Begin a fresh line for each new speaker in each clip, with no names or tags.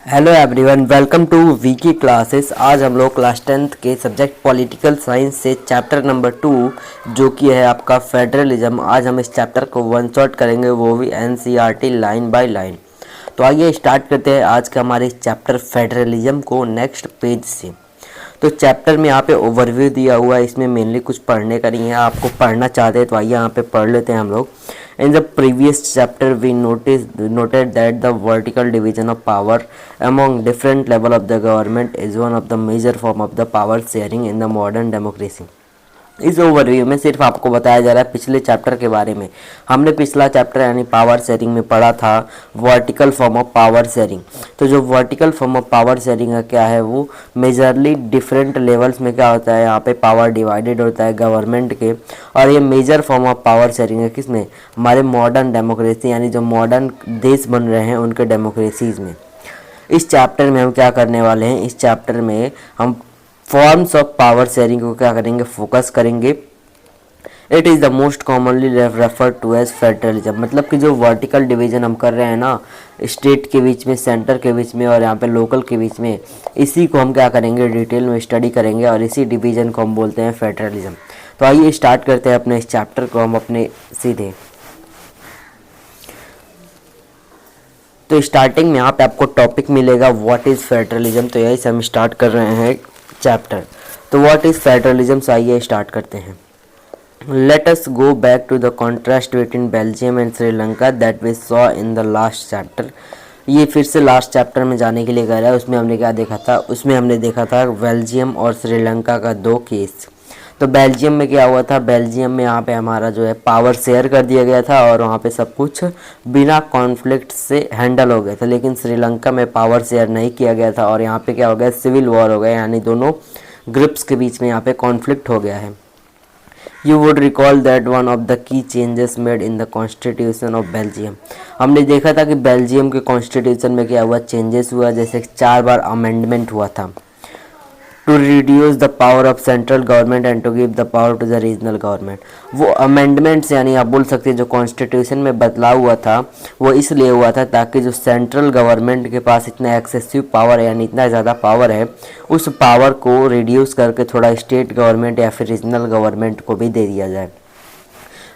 Hello everyone, welcome to Vicky classes. आज हम लोग क्लास 10th के सब्जेक्ट पॉलिटिकल साइंस से चैप्टर नंबर 2 जो कि है आपका फेडरलिज्म। आज हम इस चैप्टर को वन शॉट करेंगे, वो भी एनसीईआरटी लाइन बाय लाइन। तो आइए स्टार्ट करते हैं आज का हमारे इस चैप्टर फेडरलिज्म को नेक्स्ट पेज से। तो चैप्टर में यहाँ पे ओवरव्यू दिया हुआ है, इसमें मेनली कुछ पढ़ने का नहीं है। आपको पढ़ना चाहते हैं तो आइए यहाँ पे पढ़ लेते हैं हम लोग। In the previous chapter, we noted that the vertical division of power among different level of the government is one of the major form of the power sharing in the modern democracy. इस overview में सिर्फ आपको बताया जा रहा है पिछले chapter के बारे में। हमने पिछला चैप्टर यानी पावर शेयरिंग में पढ़ा था vertical form of power sharing. तो जो vertical form of power sharing का क्या है, वो मेजरली डिफरेंट लेवल्स में क्या होता है, यहाँ पे पावर डिवाइडेड होता है गवर्नमेंट के। और ये major form of power sharing है किसमें, हमारे मॉडर्न डेमोक्रेसी यानी जो मॉडर्न देश बन रहे हैं उनके डेमोक्रेसीज में। इस चैप्टर में हम क्या करने वाले हैं, इस चैप्टर में हम फॉर्म्स ऑफ पावर शेयरिंग को क्या करेंगे, फोकस करेंगे। It is the most commonly refer to as federalism. मतलब कि जो वर्टिकल डिवीजन हम कर रहे हैं ना, स्टेट के बीच में, सेंटर के बीच में और यहाँ पे लोकल के बीच में, इसी को हम क्या करेंगे, डिटेल में स्टडी करेंगे और इसी डिवीजन को हम बोलते हैं फेडरलिज्म। तो आइए स्टार्ट करते हैं अपने इस चैप्टर को हम अपने सीधे। तो स्टार्टिंग में यहाँ पे आपको टॉपिक मिलेगा व्हाट इज़ फेडरलिज्म। तो यही से हम स्टार्ट कर रहे हैं चैप्टर। तो व्हाट इज़ फेडरलिज्म, से आइए स्टार्ट करते हैं। Let us go back to the contrast between Belgium and Sri Lanka that we saw in the last chapter. ये फिर से लास्ट चैप्टर में जाने के लिए कह रहा है। उसमें हमने क्या देखा था, उसमें हमने देखा था बेल्जियम और श्रीलंका का दो केस। तो बेल्जियम में क्या हुआ था, बेल्जियम में यहाँ पे हमारा जो है पावर शेयर कर दिया गया था और वहाँ पे सब कुछ बिना कॉन्फ्लिक्ट से हैंडल हो गया था। लेकिन श्रीलंका में पावर शेयर नहीं किया गया था और यहाँ पे क्या हो गया, सिविल वॉर हो गया, यानी दोनों ग्रुप्स के बीच में यहाँ पे कॉन्फ्लिक्ट हो गया है। You would recall that one of the key changes made in the constitution of Belgium. हमने देखा था कि बेल्जियम के कॉन्स्टिट्यूशन में क्या हुआ, चेंजेस हुआ, जैसे 4 बार अमेंडमेंट हुआ था। To reduce the power of central government and to give the power to the regional government. वो अमेंडमेंट्स यानी आप बोल सकते हैं जो कॉन्स्टिट्यूशन में बदलाव हुआ था वो इसलिए हुआ था ताकि जो सेंट्रल गवर्नमेंट के पास इतना एक्सेसिव पावर है यानी इतना ज़्यादा पावर है, उस पावर को रिड्यूस करके थोड़ा स्टेट गवर्नमेंट या फिर रीजनल गवर्नमेंट को भी दे दिया जाए।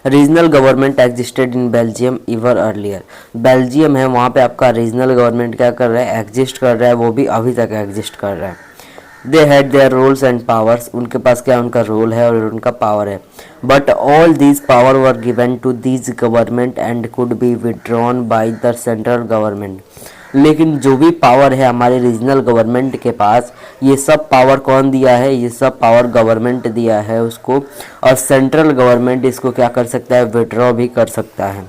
Regional government existed in Belgium इवर earlier. Belgium है, वहाँ पे आपका रीजनल गवर्नमेंट क्या कर रहा है, एग्जिस्ट कर रहा है, वो भी अभी तक एग्जिस्ट कर रहा है। They had their roles and powers, उनके पास क्या उनका रोल है और उनका पावर है। But all these power were given to these government and could be withdrawn by the central government. लेकिन जो भी पावर है हमारे रीजनल गवर्नमेंट के पास, ये सब पावर कौन दिया है, ये सब पावर गवर्नमेंट दिया है उसको, और सेंट्रल गवर्नमेंट इसको क्या कर सकता है, विड्रॉ भी कर सकता है।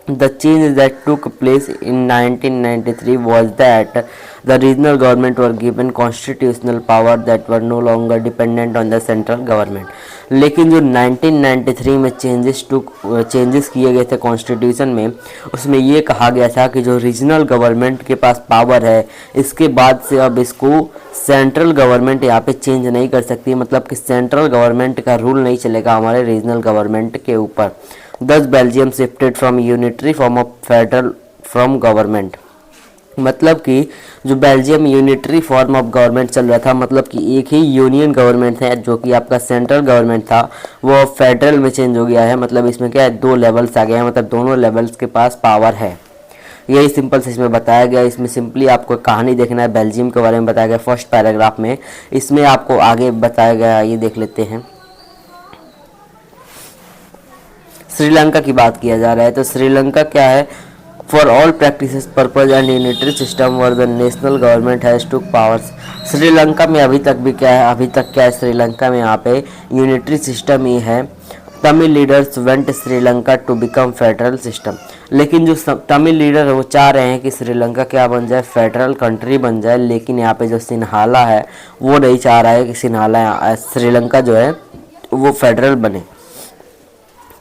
The change that took place in 1993 was that the regional government were given constitutional power that were no longer dependent on the central government. लेकिन जो 1993 में चेंजेस किए गए थे कॉन्स्टिट्यूशन में, उसमें ये कहा गया था कि जो रीजनल गवर्नमेंट के पास पावर है, इसके बाद से अब इसको सेंट्रल गवर्नमेंट यहाँ पे चेंज नहीं कर सकती। मतलब कि सेंट्रल गवर्नमेंट का रूल नहीं चलेगा हमारे रीजनल गवर्नमेंट के ऊपर। Thus Belgium shifted from unitary form of federal from government। मतलब कि जो Belgium unitary form of government चल रहा था, मतलब कि एक ही यूनियन गवर्नमेंट है जो कि आपका सेंट्रल गवर्नमेंट था, वो फेडरल में चेंज हो गया है। मतलब इसमें क्या है, 2 लेवल्स आ गए हैं, मतलब दोनों लेवल्स के पास पावर है। यही सिंपल से इसमें बताया गया। इसमें सिंपली आपको कहानी देखना है, बेल्जियम के बारे में बताया गया फर्स्ट पैराग्राफ में। इसमें आपको आगे बताया गया, ये देख लेते हैं। श्रीलंका की बात किया जा रहा है। तो श्रीलंका क्या है, for all practices purpose and unitary system were the national government has two powers. Sri Lanka में अभी तक भी क्या है, अभी तक क्या है, श्रीलंका में यहाँ पे यूनिटरी सिस्टम ही है। Tamil leaders went Sri Lanka to become federal system. लेकिन जो तमिल लीडर है वो चाह रहे हैं कि श्रीलंका क्या बन जाए, फेडरल कंट्री बन जाए। लेकिन यहाँ पे जो सिन्हाला है वो नहीं चाह रहा है कि श्रीलंका जो है वो फेडरल बने।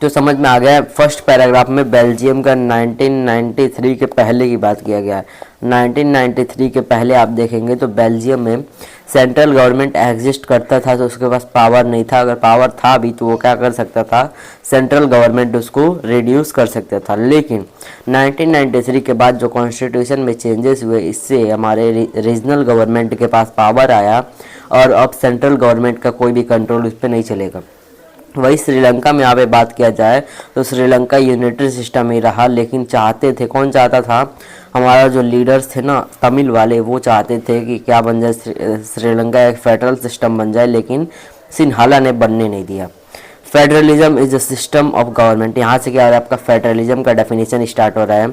तो समझ में आ गया है। फर्स्ट पैराग्राफ में बेल्जियम का 1993 के पहले की बात किया गया है। 1993 के पहले आप देखेंगे तो बेल्जियम में सेंट्रल गवर्नमेंट एग्जिस्ट करता था, तो उसके पास पावर नहीं था। अगर पावर था भी तो वो क्या कर सकता था, सेंट्रल गवर्नमेंट उसको रिड्यूस कर सकता था। लेकिन 1993 के बाद जो कॉन्स्टिट्यूशन में चेंजेस हुए, इससे हमारे रीजनल गवर्नमेंट के पास पावर आया और अब सेंट्रल गवर्नमेंट का कोई भी कंट्रोल उस पर नहीं चलेगा। वही श्रीलंका में यहाँ पे बात किया जाए तो श्रीलंका यूनिटरी सिस्टम ही रहा, लेकिन चाहते थे, कौन चाहता था, हमारा जो लीडर्स थे ना तमिल वाले, वो चाहते थे कि क्या बन जाए, श्रीलंका एक फेडरल सिस्टम बन जाए, लेकिन सिन्हाला ने बनने नहीं दिया। Federalism is a system of government, यहाँ से क्या हो रहा है आपका फेडरलिज्म का डेफिनेशन स्टार्ट हो रहा है।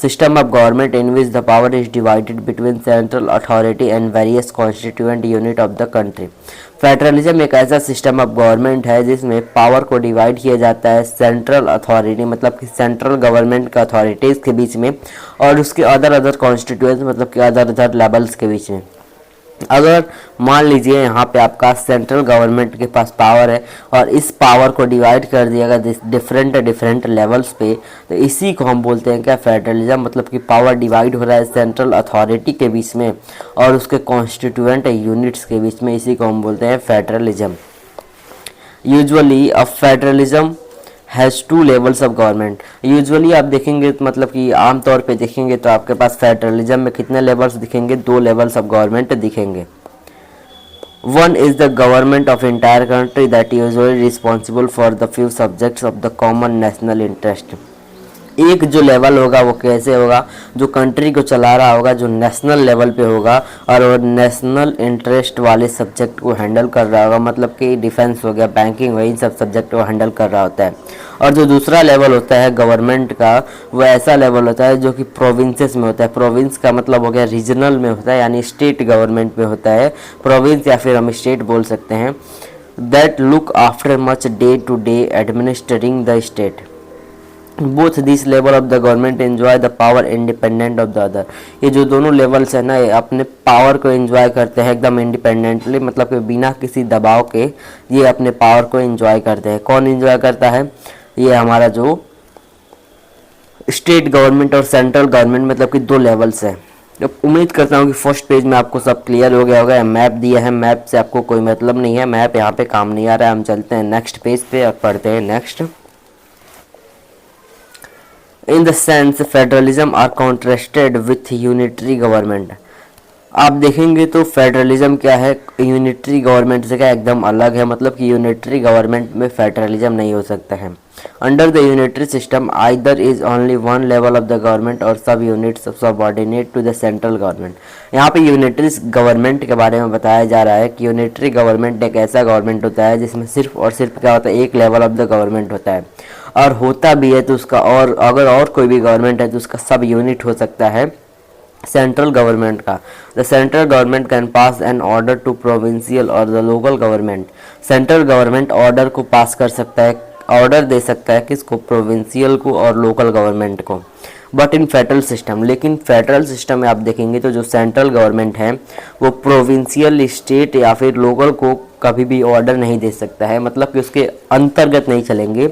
System of government in which the power is divided between central authority and various constituent unit of the country. Federalism एक ऐसा सिस्टम ऑफ गवर्नमेंट है जिसमें पावर को डिवाइड किया जाता है सेंट्रल अथॉरिटी, मतलब कि सेंट्रल गवर्नमेंट का अथॉरिटीज़ के बीच में, और उसके अदर कॉन्स्टिट्यूएंट्स मतलब कि अदर लेवल्स के बीच में। अगर मान लीजिए यहाँ पे आपका सेंट्रल गवर्नमेंट के पास पावर है और इस पावर को डिवाइड कर दिया गया डिफरेंट लेवल्स पे, तो इसी को हम बोलते हैं क्या, फेडरलिज्म। मतलब कि पावर डिवाइड हो रहा है सेंट्रल अथॉरिटी के बीच में और उसके कॉन्स्टिट्यूएंट यूनिट्स के बीच में, इसी को हम बोलते हैं federalism. Usually a federalism has two levels of government. Usually आप देखेंगे मतलब कि आमतौर पे देखेंगे तो आपके पास फेडरलिज्म में कितने लेवल्स दिखेंगे, 2 लेवल्स ऑफ गवर्नमेंट दिखेंगे। One is the government of entire country that usually responsible for the few subjects of the common national interest. एक जो लेवल होगा वो कैसे होगा, जो कंट्री को चला रहा होगा, जो नेशनल लेवल पे होगा और वो नेशनल इंटरेस्ट वाले सब्जेक्ट को हैंडल कर रहा होगा, मतलब कि डिफेंस हो गया, बैंकिंग, वही सब सब्जेक्ट को हैंडल कर रहा होता है। और जो दूसरा लेवल होता है गवर्नमेंट का, वो ऐसा लेवल होता है जो कि प्रोविंसेस में होता है। प्रोविंस का मतलब हो गया रीजनल में होता है, यानी स्टेट गवर्नमेंट में होता है प्रोविंस, या फिर हम स्टेट बोल सकते हैं। That look after much day to day administering the state. Both this level of the government enjoy the power independent of the other. ये जो दोनों लेवल्स है ना, ये अपने पावर को एंजॉय करते हैं एकदम इंडिपेंडेंटली, मतलब कि बिना किसी दबाव के ये अपने पावर को एंजॉय करते हैं। कौन एंजॉय करता है, ये हमारा जो स्टेट गवर्नमेंट और सेंट्रल गवर्नमेंट, मतलब कि 2 लेवल्स है। तो उम्मीद करता हूँ कि फर्स्ट पेज में आपको सब क्लियर हो गया होगा। मैप दिया है, मैप से आपको कोई मतलब नहीं है, मैप यहाँ पे काम नहीं आ रहा है। हम चलते हैं नेक्स्ट पेज पे और पढ़ते हैं next. In the sense federalism are contrasted with unitary government. आप देखेंगे तो फेडरलिज्म क्या है, यूनिटरी गवर्नमेंट से क्या एकदम अलग है। मतलब कि यूनिटरी गवर्नमेंट में फेडरलिज्म नहीं हो सकता है। Under the unitary system either is only one level of the government और sub units subordinate to the central government. यहाँ पे यूनिटरी गवर्नमेंट के बारे में बताया जा रहा है कि यूनिटरी गवर्नमेंट एक ऐसा गवर्नमेंट होता है जिसमें सिर्फ और सिर्फ क्या होता है, एक लेवल ऑफ द गवर्नमेंट होता है, और होता भी है तो उसका, और अगर और कोई भी गवर्नमेंट है तो उसका सब यूनिट हो सकता है सेंट्रल गवर्नमेंट का। The central government can pass an order to provincial और the local government. Central government order को पास कर सकता है, ऑर्डर दे सकता है किसको, प्रोविंशियल को और लोकल गवर्नमेंट को। बट इन फेडरल सिस्टम, लेकिन फेडरल सिस्टम में आप देखेंगे तो जो सेंट्रल गवर्नमेंट है वो प्रोविंशियल, स्टेट या फिर लोकल को कभी भी ऑर्डर नहीं दे सकता है, मतलब कि उसके अंतर्गत नहीं चलेंगे।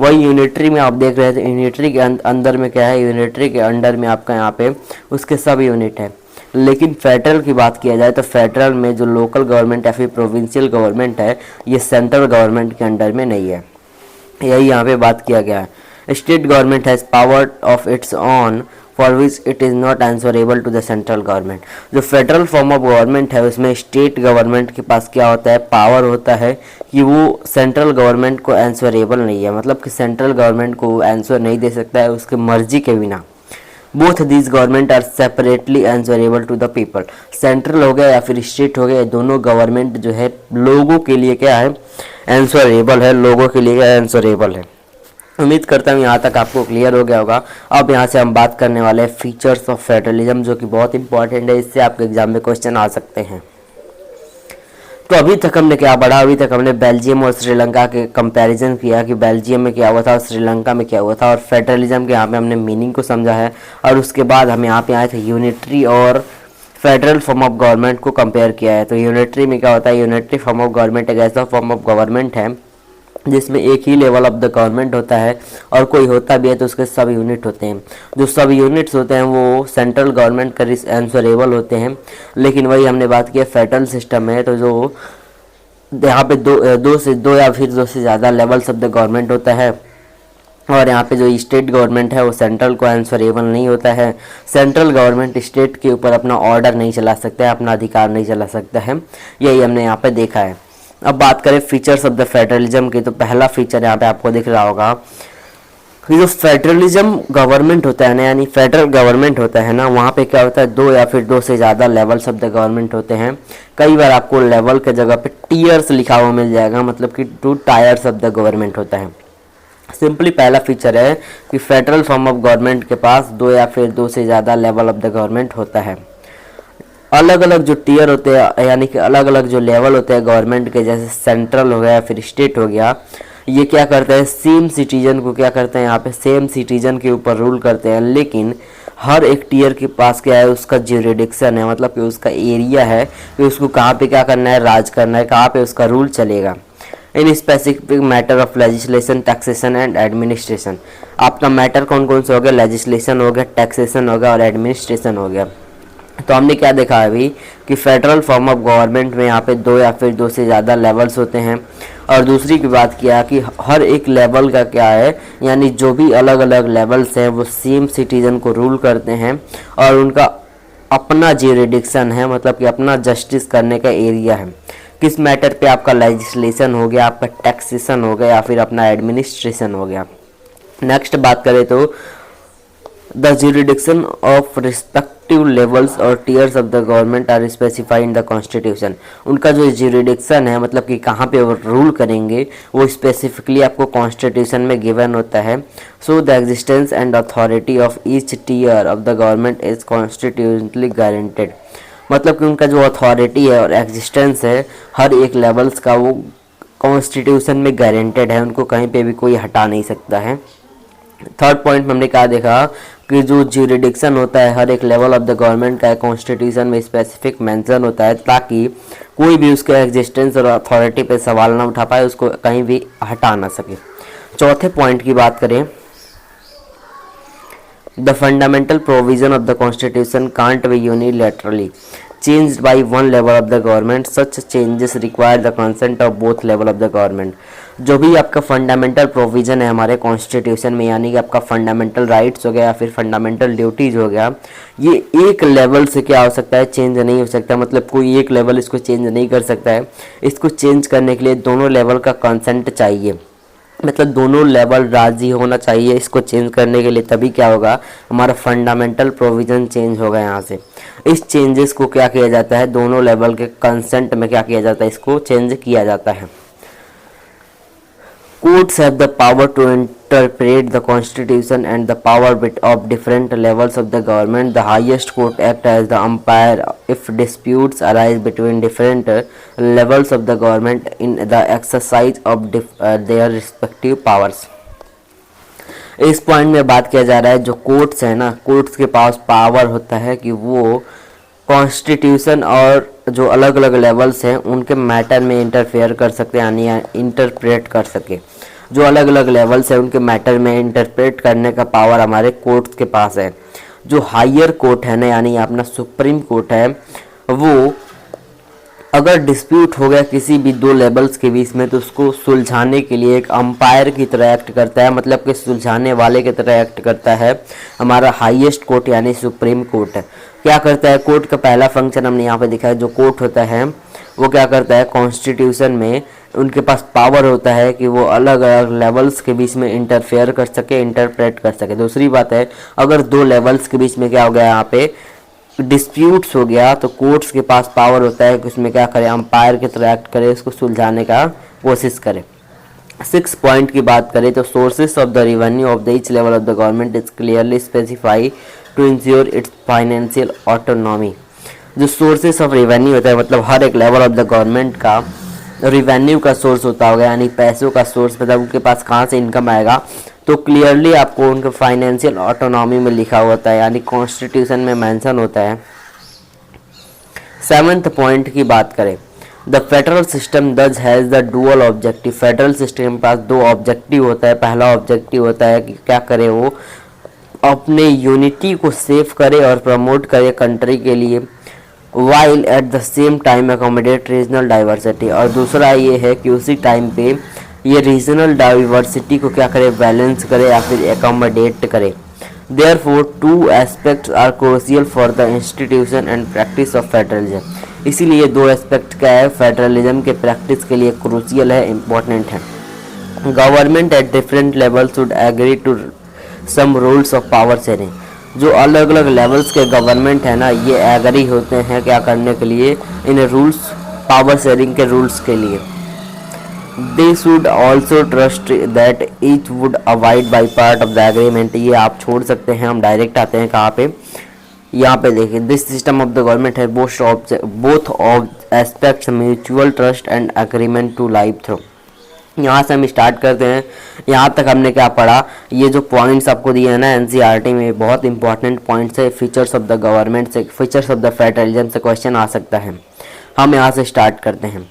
वही यूनिटरी में आप देख रहे थे, यूनिटरी के अंदर में क्या है, यूनिटरी के अंडर में आपका यहाँ पे उसके सब यूनिट है। लेकिन फेडरल की बात किया जाए तो फेडरल में जो लोकल गवर्नमेंट या फिर प्रोविंशियल गवर्नमेंट है, ये सेंट्रल गवर्नमेंट के अंडर में नहीं है। यही यहाँ पे बात किया गया है। State government has power of its own for which it is not answerable to the central government. जो फेडरल फॉर्म ऑफ गवर्नमेंट है उसमें स्टेट गवर्नमेंट के पास क्या होता है, पावर होता है कि वो सेंट्रल गवर्नमेंट को आंसरेबल नहीं है, मतलब कि सेंट्रल गवर्नमेंट को आंसर नहीं दे सकता है उसके मर्जी के बिना। Both this government are separately answerable to the people. Central हो गया या फिर स्टेट हो गया, दोनों गवर्नमेंट जो है लोगों के लिए क्या है, आंसरेबल है, लोगों के लिए क्या आंसरेबल है। उम्मीद करता हूँ यहाँ तक आपको क्लियर हो गया होगा। अब यहाँ से हम बात करने वाले हैं फीचर्स ऑफ फेडरलिज्म, जो कि बहुत इंपॉर्टेंट है, इससे आपके एग्जाम में क्वेश्चन आ सकते हैं। तो अभी तक हमने क्या पढ़ा, अभी तक हमने बेल्जियम और श्रीलंका के कंपैरिजन किया कि बेल्जियम में क्या हुआ था और श्रीलंका में क्या हुआ था, और फेडरलिज्म के यहाँ पे हमने मीनिंग को समझा है। और उसके बाद हम यहाँ पे आए थे यूनिटरी और फेडरल फॉर्म ऑफ गवर्नमेंट को कंपेयर किया है। तो यूनिटरी में क्या होता है, यूनिटरी फॉर्म ऑफ गवर्नमेंट एक ऐसा फॉर्म ऑफ गवर्नमेंट है जिसमें एक ही लेवल ऑफ द गवर्नमेंट होता है, और कोई होता भी है तो उसके सब यूनिट होते हैं। जो सब यूनिट्स होते हैं वो सेंट्रल गवर्नमेंट का आंसरेबल होते हैं। लेकिन वही हमने बात किया फेडरल सिस्टम है, तो जो यहाँ पे दो या फिर दो से ज़्यादा लेवल्स ऑफ द गवर्नमेंट होता है, और यहाँ पे जो स्टेट गवर्नमेंट है वो सेंट्रल को आंसरेबल नहीं होता है। सेंट्रल गवर्नमेंट स्टेट के ऊपर अपना ऑर्डर नहीं चला सकता है, अपना अधिकार नहीं चला सकता है। यही हमने यहाँ पे देखा है। अब बात करें फीचर्स ऑफ द फेडरलिज्म की, तो पहला फीचर यहाँ पे आपको दिख रहा होगा कि जो फेडरलिज्म गवर्नमेंट होता है ना, यानी फेडरल गवर्नमेंट होता है ना, वहाँ पे क्या होता है, दो या फिर दो से ज़्यादा लेवल्स ऑफ द गवर्नमेंट होते हैं। कई बार आपको लेवल के जगह पे टीयर्स लिखा हुआ मिल जाएगा, मतलब कि 2 टायर्स ऑफ द गवर्नमेंट होता है। सिंपली पहला फीचर है कि फेडरल फॉर्म ऑफ गवर्नमेंट के पास दो या फिर दो से ज़्यादा लेवल ऑफ द गवर्नमेंट होता है। अलग अलग जो टीयर होते हैं, यानी कि अलग अलग जो लेवल होते हैं गवर्नमेंट के, जैसे सेंट्रल हो गया फिर स्टेट हो गया, ये क्या करते हैं, सेम सिटीजन को क्या करते हैं, यहाँ पे सेम सिटीजन के ऊपर रूल करते हैं। लेकिन हर एक टीयर के पास क्या है, उसका ज्यूरिडिक्शन है, मतलब कि उसका एरिया है कि उसको कहाँ पे क्या करना है, राज करना है, कहाँ पे उसका रूल चलेगा। In specific matter of legislation, taxation and administration. आपका मैटर कौन कौन से हो गया, लेजिस्लेशन हो गया, टैक्सेशन हो गया और एडमिनिस्ट्रेशन हो गया। तो हमने क्या देखा अभी कि फेडरल फॉर्म ऑफ गवर्नमेंट में यहाँ पे दो या फिर दो से ज़्यादा लेवल्स होते हैं। और दूसरी की बात किया कि हर एक लेवल का क्या है, यानी जो भी अलग अलग लेवल्स हैं वो सेम सिटीजन को रूल करते हैं, और उनका अपना ज्यूरिडिक्शन है, मतलब कि अपना जस्टिस करने का एरिया है। किस मैटर पे, आपका लेजिस्लेशन हो गया, आपका टैक्सेशन हो गया, या फिर अपना एडमिनिस्ट्रेशन हो गया। नेक्स्ट बात करें तो the jurisdiction of respective levels और tiers of the government are specified in the constitution. उनका जो ज्यूरिडिक्शन है, मतलब कि कहाँ पे वो रूल करेंगे, वो स्पेसिफिकली आपको कॉन्स्टिट्यूशन में गिवन होता है। So the existence and authority of each tier of the government is constitutionally guaranteed. मतलब कि उनका जो अथॉरिटी है और एग्जिस्टेंस है हर एक लेवल्स का, वो कॉन्स्टिट्यूशन में गारंटेड है, उनको कहीं पे भी कोई हटा नहीं सकता है। थर्ड पॉइंट में हमने क्या देखा कि जो ज्यूरिडिक्शन होता है हर एक लेवल ऑफ द गवर्नमेंट का कॉन्स्टिट्यूशन में स्पेसिफिक मेंशन होता है, ताकि कोई भी उसके एग्जिस्टेंस और अथॉरिटी पे सवाल ना उठा पाए, उसको कहीं भी हटा ना सके। चौथे पॉइंट की बात करें, the fundamental provision of the constitution can't be unilaterally changed by one level of the government. Such changes require the consent of both level of the government. जो भी आपका फंडामेंटल प्रोविज़न है हमारे कॉन्स्टिट्यूशन में, यानी कि आपका फंडामेंटल राइट्स हो गया या फिर फंडामेंटल ड्यूटीज़ हो गया, ये एक लेवल से क्या हो सकता है, चेंज नहीं हो सकता। मतलब कोई एक लेवल इसको चेंज नहीं कर सकता है। इसको चेंज करने के लिए दोनों लेवल का कंसेंट चाहिए, मतलब दोनों लेवल राजी होना चाहिए इसको चेंज करने के लिए, तभी क्या होगा, हमारा फंडामेंटल प्रोविज़न चेंज होगा यहाँ से। इस चेंजेस को क्या किया जाता है, दोनों लेवल के कंसेंट में क्या किया जाता है, इसको चेंज किया जाता है। Courts have the power to interpret the constitution and the power bit of different levels of the government. The highest court act as the umpire if disputes arise between different levels of the government in the exercise of their respective powers. इस point में बात किया जा रहा है, जो courts है ना, कोर्ट्स के पास पावर होता है कि वो कॉन्स्टिट्यूशन और जो अलग अलग लेवल्स हैं उनके मैटर में इंटरफेयर कर सकते हैं, यानी इंटरप्रेट कर सके। जो अलग अलग लेवल्स हैं उनके मैटर में इंटरप्रेट करने का पावर हमारे कोर्ट के पास है। जो हायर कोर्ट है ना, यानी अपना सुप्रीम कोर्ट है, वो अगर डिस्प्यूट हो गया किसी भी दो लेवल्स के बीच में, तो उसको सुलझाने के लिए एक अंपायर की तरह एक्ट करता है, मतलब कि सुलझाने वाले की तरह एक्ट करता है हमारा हाईएस्ट कोर्ट यानी सुप्रीम कोर्ट है। क्या करता है, कोर्ट का पहला फंक्शन हमने यहाँ पे देखा है, जो कोर्ट होता है वो क्या करता है, कॉन्स्टिट्यूशन में उनके पास पावर होता है कि वो अलग अलग लेवल्स के बीच में इंटरफेयर कर सके, इंटरप्रेट कर सके। दूसरी बात है, अगर दो लेवल्स के बीच में क्या हो गया, यहाँ पे डिस्प्यूट्स हो गया, तो कोर्ट्स के पास पावर होता है कि उसमें क्या करे, अंपायर की तरह एक्ट करे, उसको सुलझाने का कोशिश करे। 6 पॉइंट की बात करें तो sources of the revenue of the each level of the government is clearly specify to ensure its financial autonomy. जो सोर्सेस ऑफ रेवेन्यू होता है, मतलब हर एक लेवल ऑफ द गवर्नमेंट का रेवेन्यू का सोर्स होता होगा, यानी पैसों का सोर्स, मतलब उनके पास कहाँ से इनकम आएगा, तो क्लियरली आपको उनके फाइनेंशियल ऑटोनॉमी में लिखा होता है, यानी कॉन्स्टिट्यूशन में मेंशन होता है। 7th पॉइंट की बात करें, द फेडरल सिस्टम दज has the dual objective. Federal system के पास दो ऑब्जेक्टिव होता है। पहला ऑब्जेक्टिव होता है कि क्या करे, वो अपने यूनिटी को सेव करे और प्रमोट करे कंट्री के लिए, while at the same time accommodate regional diversity. और दूसरा ये है कि उसी टाइम पे ये रीजनल डाइवर्सिटी को क्या करे, बैलेंस करे या फिर एकोमोडेट करे। Therefore, two aspects are crucial for the institution and practice of federalism। इसीलिए दो एस्पेक्ट क्या है, फेडरलिज्म के प्रैक्टिस के लिए क्रूशियल है, इम्पोर्टेंट है। Government at different level should agree to some rules of power sharing. जो अलग अलग लेवल्स के गवर्नमेंट है ना, ये एग्री होते हैं क्या करने के लिए, इन रूल्स, पावर शेयरिंग के रूल्स के लिए। They should also trust that each would abide by part of the agreement। ये आप छोड़ सकते हैं, हम डायरेक्ट आते हैं कहाँ पे, यहाँ पे देखिए, this system of the government है both of aspects mutual trust and agreement to life through. यहाँ से हम स्टार्ट करते हैं। यहाँ तक हमने क्या पढ़ा, ये जो पॉइंट्स आपको दिए हैं ना एनसीईआरटी में, बहुत इंपॉर्टेंट पॉइंट्स है। फीचर्स ऑफ द गवर्नमेंट से, फीचर्स ऑफ द फेडरलिज्म से क्वेश्चन आ सकता है। हम यहाँ से स्टार्ट करते हैं।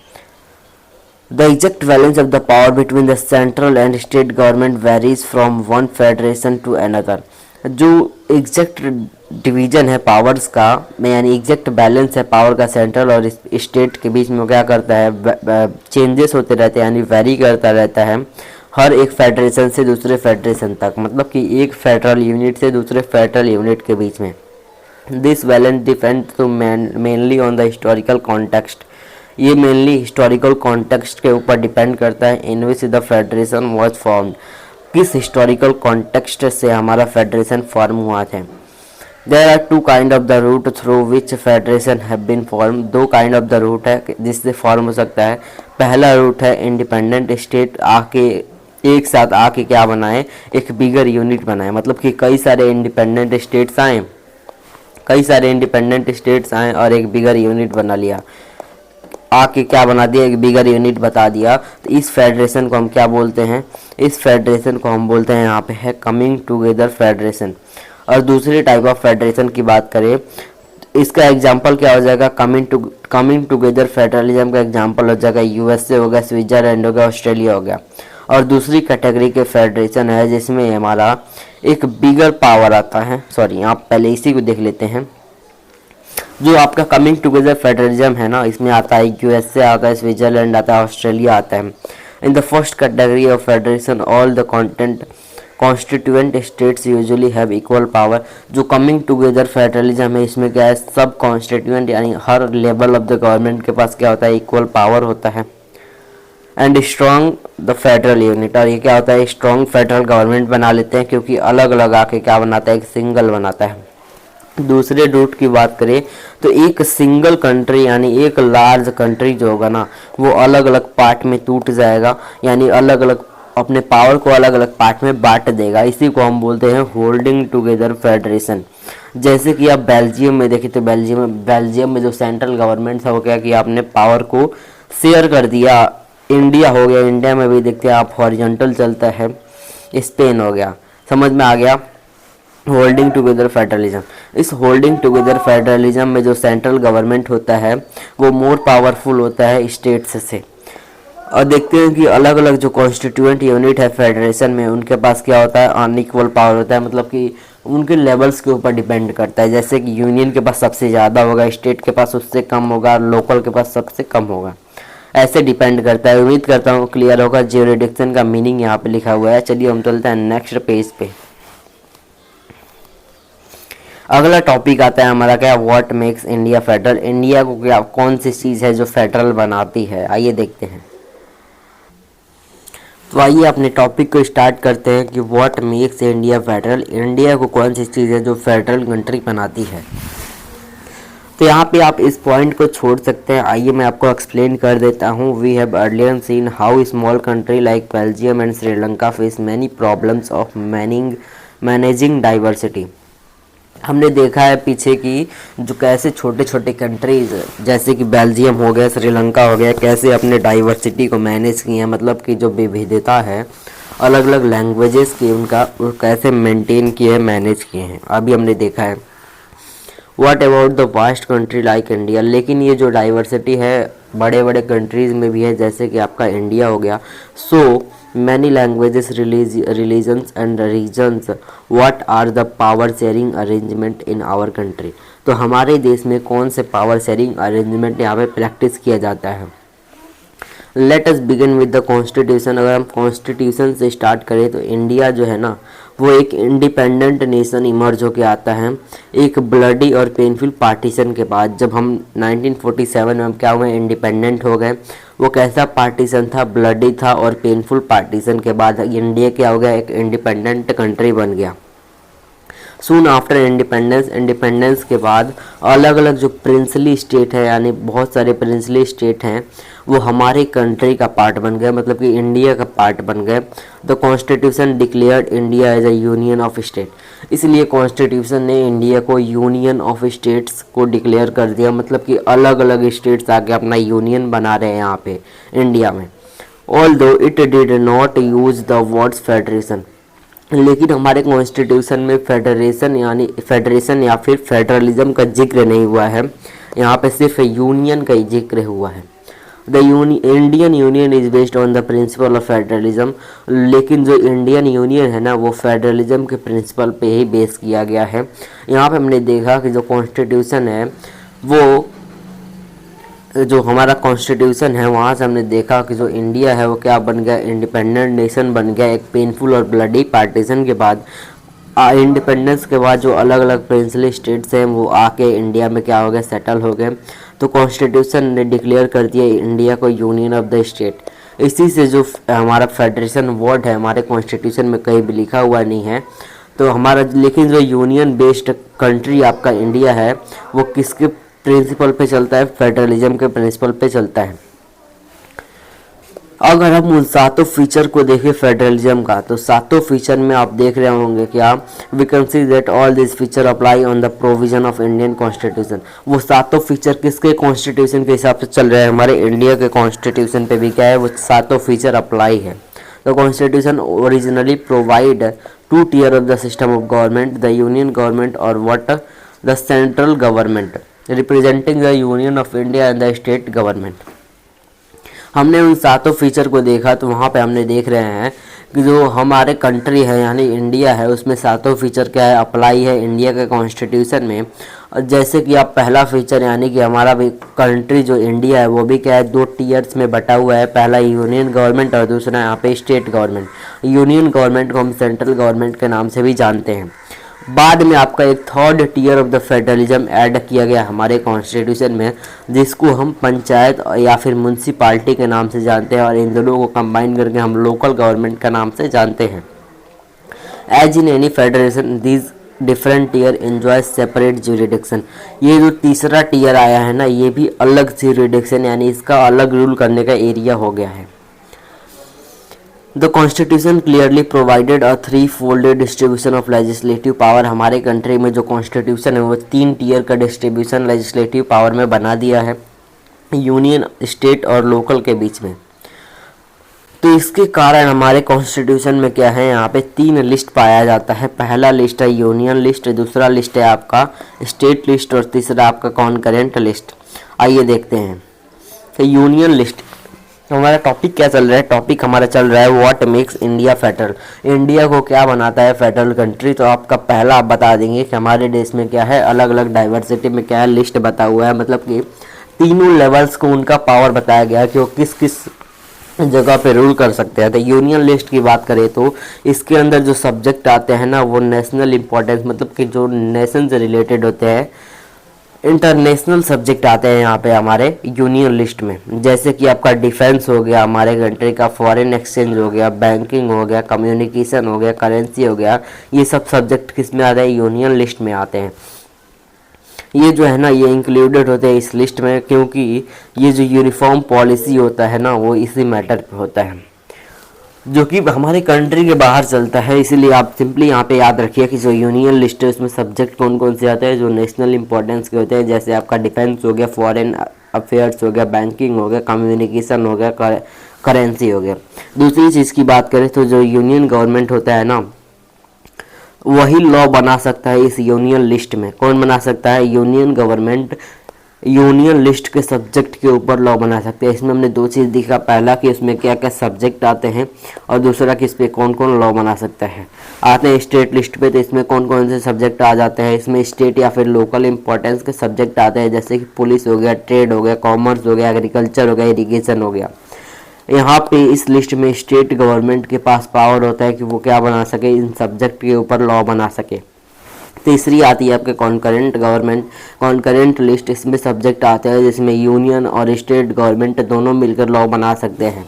The exact balance of the power between the central and state government varies from one federation to another। जो एग्जैक्ट डिवीजन है पावर्स का, यानी एग्जैक्ट बैलेंस है पावर का सेंट्रल और स्टेट के बीच में, क्या करता है, चेंजेस होते रहते हैं, यानी वेरी करता रहता है हर एक फेडरेशन से दूसरे फेडरेशन तक, मतलब कि एक फेडरल यूनिट से दूसरे फेडरल यूनिट के बीच में। दिस बैलेंस डिपेंड तो mainly on the historical context. ये मेनली हिस्टोरिकल कॉन्टेक्स्ट के ऊपर डिपेंड करता है, in which the federation was formed. किस हिस्टोरिकल कॉन्टेक्स्ट से हमारा फेडरेशन फॉर्म हुआ था। There are two kind of the route through which federation have been form. दो काइंड ऑफ द रूट है जिससे फॉर्म हो सकता है। पहला रूट है इंडिपेंडेंट स्टेट आके एक साथ आके क्या बनाए, एक बिगर यूनिट बनाए, मतलब कि कई सारे इंडिपेंडेंट स्टेट्स आए और एक बिगर यूनिट बना लिया, आके क्या बना दिया, एक बिगर यूनिट बता दिया। तो इस फेडरेशन को हम क्या बोलते हैं, इस फेडरेशन को हम बोलते हैं यहाँ पे है कमिंग टुगेदर फेडरेशन। और दूसरी टाइप ऑफ फेडरेशन की बात करें, इसका एग्जांपल क्या हो जाएगा, कमिंग टुगेदर फेडरलिज्म का एग्जांपल हो जाएगा यूएसए हो गया, स्विट्जरलैंड हो गया, ऑस्ट्रेलिया हो गया। और दूसरी कैटेगरी के फेडरेशन है जिसमें हमारा एक बिगर पावर आता है। सॉरी, आप पहले इसी को देख लेते हैं। जो आपका कमिंग टुगेदर फेडरलिज्म है ना, इसमें आता है यूएसए आता है, स्विट्जरलैंड आता है, ऑस्ट्रेलिया आता है। In the first category of federation all the constituent states usually have equal power. जो कमिंग टुगेदर फेडरलिज्म है, इसमें क्या है, सब कॉन्स्टिट्यूएंट यानी हर लेवल ऑफ द गवर्नमेंट के पास क्या होता है, इक्वल पावर होता है। And strong the federal unit, और ये क्या होता है, स्ट्रॉन्ग फेडरल गवर्नमेंट बना लेते हैं, क्योंकि अलग अलग आके क्या बनाता है, एक सिंगल बनाता है। दूसरे रूट की बात करें तो एक सिंगल कंट्री यानी एक लार्ज कंट्री जो होगा ना, वो अलग अलग पार्ट में टूट जाएगा, यानी अलग अलग अपने पावर को अलग अलग पार्ट में बांट देगा। इसी को हम बोलते हैं होल्डिंग टुगेदर फेडरेशन। जैसे कि आप बेल्जियम में देखें तो बेल्जियम में जो सेंट्रल गवर्नमेंट था वो क्या किया, आपने पावर को शेयर कर दिया। इंडिया हो गया, इंडिया में भी देखते हैं आप हॉरिजॉन्टल चलता है। स्पेन हो गया, समझ में आ गया, होल्डिंग टुगेदर फेडरलिज्म। इस होल्डिंग टुगेदर फेडरलिज्म में जो सेंट्रल गवर्नमेंट होता है वो मोर पावरफुल होता है स्टेट्स से। और देखते हैं कि अलग अलग जो कॉन्स्टिट्यूएंट यूनिट है फेडरेशन में, उनके पास क्या होता है, अनइक्वल पावर होता है, मतलब कि उनके लेवल्स के ऊपर डिपेंड करता है। जैसे कि यूनियन के पास सबसे ज़्यादा होगा, स्टेट के पास उससे कम होगा, लोकल के पास सबसे कम होगा, ऐसे डिपेंड करता है। उम्मीद करता हूँ क्लियर होगा। ज्यूरिडिक्शन का मीनिंग यहाँ पे लिखा हुआ है। चलिए हम चलते हैं नेक्स्ट पेज पे। अगला टॉपिक आता है हमारा क्या, what makes India federal. India को क्या, कौन सी चीज़ है जो फेडरल बनाती है, आइए देखते हैं। तो आइए अपने टॉपिक को स्टार्ट करते हैं कि what makes India federal. India को कौन सी चीज़ है जो फेडरल कंट्री बनाती है। तो यहाँ पे आप इस पॉइंट को छोड़ सकते हैं। आइए मैं आपको एक्सप्लेन कर देता हूँ। We have earlier seen how small country like Belgium and Sri Lanka face many problems of managing diversity. हमने देखा है पीछे की जो कैसे छोटे छोटे कंट्रीज जैसे कि बेल्जियम हो गया, श्रीलंका हो गया, कैसे अपने डाइवर्सिटी को मैनेज किए हैं, मतलब कि जो विविधता है अलग अलग लैंग्वेजेस की, उनका कैसे मेंटेन किए हैं, मैनेज किए हैं, अभी हमने देखा है। What about the vast country like India. लेकिन ये जो डाइवर्सिटी है बड़े बड़े कंट्रीज़ में भी है, जैसे कि आपका इंडिया हो गया। So many languages, religions and regions, what are the power sharing arrangement in our country. तो हमारे देश में कौन से पावर शेयरिंग अरेंजमेंट यहाँ पे प्रैक्टिस किया जाता है। Let us begin with the constitution. अगर हम कॉन्स्टिट्यूशन से स्टार्ट करें तो इंडिया जो है ना वो एक इंडिपेंडेंट नेशन इमर्ज होके आता है एक ब्लडी और पेनफुल पार्टीशन के बाद। जब हम 1947 में हम क्या हुए, इंडिपेंडेंट हो गए। वो कैसा पार्टीशन था, ब्लडी था, और पेनफुल पार्टीशन के बाद इंडिया क्या हो गया, एक इंडिपेंडेंट कंट्री बन गया। सून आफ्टर इंडिपेंडेंस के बाद अलग अलग जो प्रिंसली स्टेट है, यानी बहुत सारे प्रिंसली स्टेट हैं, वो हमारे कंट्री का पार्ट बन गए, मतलब कि इंडिया का पार्ट बन गए। The constitution declared India as a union of state. इसलिए कॉन्स्टिट्यूशन ने इंडिया को यूनियन ऑफ स्टेट्स को डिक्लेयर कर दिया, मतलब कि अलग अलग स्टेट्स आके अपना यूनियन बना रहे हैं यहाँ पे इंडिया में। Although it did not use the words federation, लेकिन हमारे कॉन्स्टिट्यूशन में फेडरेशन या फिर फेडरलिज्म का जिक्र नहीं हुआ है। यहाँ पे सिर्फ यूनियन का ही जिक्र हुआ है। The Indian union is based on the principle of federalism. लेकिन जो इंडियन यूनियन है ना वो फेडरलिज्म के प्रिंसिपल पे ही बेस किया गया है। यहाँ पे हमने देखा कि जो कॉन्स्टिट्यूशन है वो, जो हमारा कॉन्स्टिट्यूशन है वहाँ से हमने देखा कि जो इंडिया है वो क्या बन गया, इंडिपेंडेंट नेशन बन गया एक पेनफुल और ब्लडी पार्टीशन के बाद। इंडिपेंडेंस के बाद जो अलग अलग प्रिंसली स्टेट्स हैं वो आके इंडिया में क्या हो गए, सेटल हो गए। तो कॉन्स्टिट्यूशन ने डिक्लेयर कर दिया इंडिया को यूनियन ऑफ द स्टेट। इसी से जो हमारा फेडरेशन वर्ड है हमारे कॉन्स्टिट्यूशन में कहीं भी लिखा हुआ नहीं है। तो हमारा लेकिन जो यूनियन बेस्ड कंट्री आपका इंडिया है वो किसके प्रिंसिपल पे चलता है, फेडरलिज्म के प्रिंसिपल पे चलता है। अगर हम उन सातों फीचर को देखें फेडरलिज्म का, तो सातों फीचर में आप देख रहे होंगे क्या, we can see that all this feature apply on the provision of Indian constitution. वो सातों फीचर किसके कॉन्स्टिट्यूशन के हिसाब से चल रहे हैं, हमारे इंडिया के कॉन्स्टिट्यूशन पे भी क्या है, वो सातों फीचर अप्लाई है। The constitution originally provide two tier of the system of government, the union government और what the central government representing the union of India and the state government. हमने उन सातों फीचर को देखा तो वहाँ पे हमने देख रहे हैं कि जो हमारे कंट्री है यानी इंडिया है उसमें सातों फीचर क्या है, अप्लाई है इंडिया के कॉन्स्टिट्यूशन में। जैसे कि आप पहला फीचर यानी कि हमारा भी कंट्री जो इंडिया है वो भी क्या है, दो टीयर्स में बटा हुआ है। पहला यूनियन गवर्नमेंट और दूसरा यहाँ पे स्टेट गवर्नमेंट। यूनियन गवर्नमेंट को हम सेंट्रल गवर्नमेंट के नाम से भी जानते हैं। बाद में आपका एक third tier of the federalism add किया गया हमारे कॉन्स्टिट्यूशन में, जिसको हम पंचायत या फिर म्यूनसिपाल्टी के नाम से जानते हैं, और इन दोनों को कंबाइन करके हम लोकल गवर्नमेंट का नाम से जानते हैं। As in any federation these different tier enjoy separate jurisdiction. ये जो तीसरा टीयर आया है ना ये भी अलग ज्यूरिडिक्शन यानी इसका अलग रूल करने का एरिया हो गया है। The constitution clearly provided a three folded distribution of legislative power. हमारे कंट्री में जो कॉन्स्टिट्यूशन है वो तीन टीयर का डिस्ट्रीब्यूशन लेजिस्लेटिव पावर में बना दिया है यूनियन, स्टेट और लोकल के बीच में। तो इसके कारण हमारे कॉन्स्टिट्यूशन में क्या है, यहाँ पे तीन लिस्ट पाया जाता है। पहला लिस्ट है यूनियन लिस्ट, दूसरा लिस्ट है आपका स्टेट लिस्ट और तीसरा आपका कॉन्करेंट लिस्ट। आइए देखते हैं तो यूनियन लिस्ट हमारा टॉपिक क्या चल रहा है। टॉपिक हमारा चल रहा है what makes India federal. India को क्या बनाता है फेडरल कंट्री। तो आपका पहला आप बता देंगे कि हमारे देश में क्या है, अलग अलग डाइवर्सिटी में क्या है, लिस्ट बता हुआ है, मतलब कि तीनों लेवल्स को उनका पावर बताया गया है कि वो किस किस जगह पे रूल कर सकते हैं। तो यूनियन लिस्ट की बात करें तो इसके अंदर जो सब्जेक्ट आते हैं ना वो नेशनल इंपॉर्टेंस, मतलब कि जो नेशन से रिलेटेड होते हैं, इंटरनेशनल सब्जेक्ट आते हैं यहाँ पे हमारे यूनियन लिस्ट में। जैसे कि आपका डिफेंस हो गया हमारे कंट्री का, फॉरेन एक्सचेंज हो गया, बैंकिंग हो गया, कम्युनिकेशन हो गया, करेंसी हो गया, ये सब सब्जेक्ट किस में आते हैं, यूनियन लिस्ट में आते हैं। ये जो है ना ये इंक्लूडेड होते हैं इस लिस्ट में, क्योंकि ये जो यूनिफॉर्म पॉलिसी होता है ना वो इसी मैटर पे होता है जो कि हमारे कंट्री के बाहर चलता है। इसीलिए आप सिंपली यहाँ पे याद रखिए कि जो यूनियन लिस्ट है उसमें सब्जेक्ट कौन कौन से आते हैं जो नेशनल इंपॉर्टेंस के होते हैं। जैसे आपका डिफेंस हो गया, फॉरेन अफेयर्स हो गया, बैंकिंग हो गया, कम्युनिकेशन हो गया, करेंसी हो गया। दूसरी चीज़ की बात करें तो जो यूनियन गवर्नमेंट होता है ना वही लॉ बना सकता है इस यूनियन लिस्ट में। कौन बना सकता है, यूनियन गवर्नमेंट यूनियन लिस्ट के सब्जेक्ट के ऊपर लॉ बना सकते हैं। इसमें हमने दो चीज़ दिखा, पहला कि इसमें क्या क्या सब्जेक्ट आते हैं और दूसरा कि इस पर कौन कौन लॉ बना सकता है। आते हैं स्टेट लिस्ट पे, तो इसमें कौन कौन से सब्जेक्ट आ जाते हैं। इसमें स्टेट या फिर लोकल इंपॉर्टेंस के सब्जेक्ट आते हैं, जैसे कि पुलिस हो गया, ट्रेड हो गया, कॉमर्स हो गया, एग्रीकल्चर हो गया, इरीगेशन हो गया। यहाँ पे इस लिस्ट में स्टेट गवर्नमेंट के पास पावर होता है कि वो क्या बना सके, इन सब्जेक्ट के ऊपर लॉ बना सके। तीसरी आती है आपके कॉन्करेंट गवर्नमेंट, कॉन्करेंट लिस्ट। इसमें सब्जेक्ट आते हैं जिसमें यूनियन और स्टेट गवर्नमेंट दोनों मिलकर लॉ बना सकते हैं।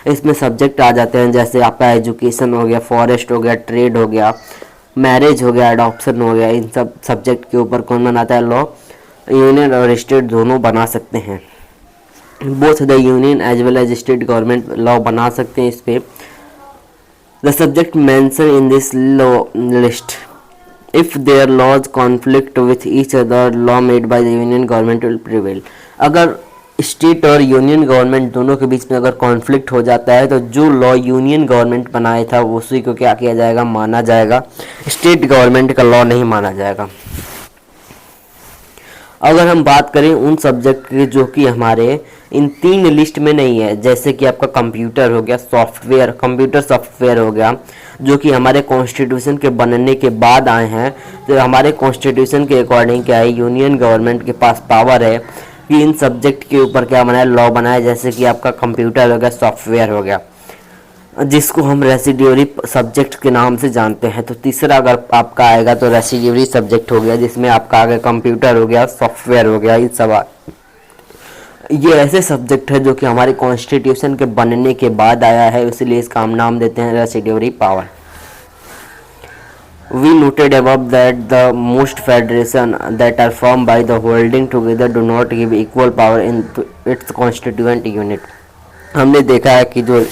इसमें सब्जेक्ट आ जाते हैं जैसे आपका एजुकेशन हो गया, फॉरेस्ट हो गया, ट्रेड हो गया, मैरिज हो गया, अडॉप्शन हो गया। इन सब सब्जेक्ट के ऊपर कौन बनाता है लॉ? यूनियन और स्टेट दोनों बना सकते हैं। Both the union as well as state government law बना सकते हैं इस पे। The subject mention in this law list, if their laws conflict with each other, law made by the union government will prevail। अगर state और union government दोनों के बीच में अगर कॉन्फ्लिक्ट हो जाता है तो जो लॉ यूनियन गवर्नमेंट बनाया था उसी को क्या किया जाएगा, माना जाएगा। स्टेट गवर्नमेंट का लॉ नहीं माना जाएगा। अगर हम बात करें उन सब्जेक्ट की जो कि हमारे इन तीन लिस्ट में नहीं है, जैसे कि आपका कंप्यूटर हो गया, सॉफ्टवेयर, कंप्यूटर सॉफ्टवेयर हो गया, जो कि हमारे कॉन्स्टिट्यूशन के बनने के बाद आए हैं। तो हमारे कॉन्स्टिट्यूशन के अकॉर्डिंग क्या है, यूनियन गवर्नमेंट के पास पावर है कि इन सब्जेक्ट के ऊपर क्या बनाए, लॉ बनाए। जैसे कि आपका कंप्यूटर हो गया, सॉफ्टवेयर हो गया, जिसको हम रेसिड्यूरी सब्जेक्ट के नाम से जानते हैं। तो तीसरा अगर आपका आएगा तो रेसिड्यूरी सब्जेक्ट हो गया, जिसमें आपका आगे कंप्यूटर हो गया, सॉफ्टवेयर हो गया। इन सब ये ऐसे सब्जेक्ट है जो कि हमारे कॉन्स्टिट्यूशन के बनने के बाद आया है, इसलिए इसका हम नाम देते हैं residuary power. We noted above that the most federation that are formed by the holding together do not give equal power in its constituent unit। हमने देखा है कि जो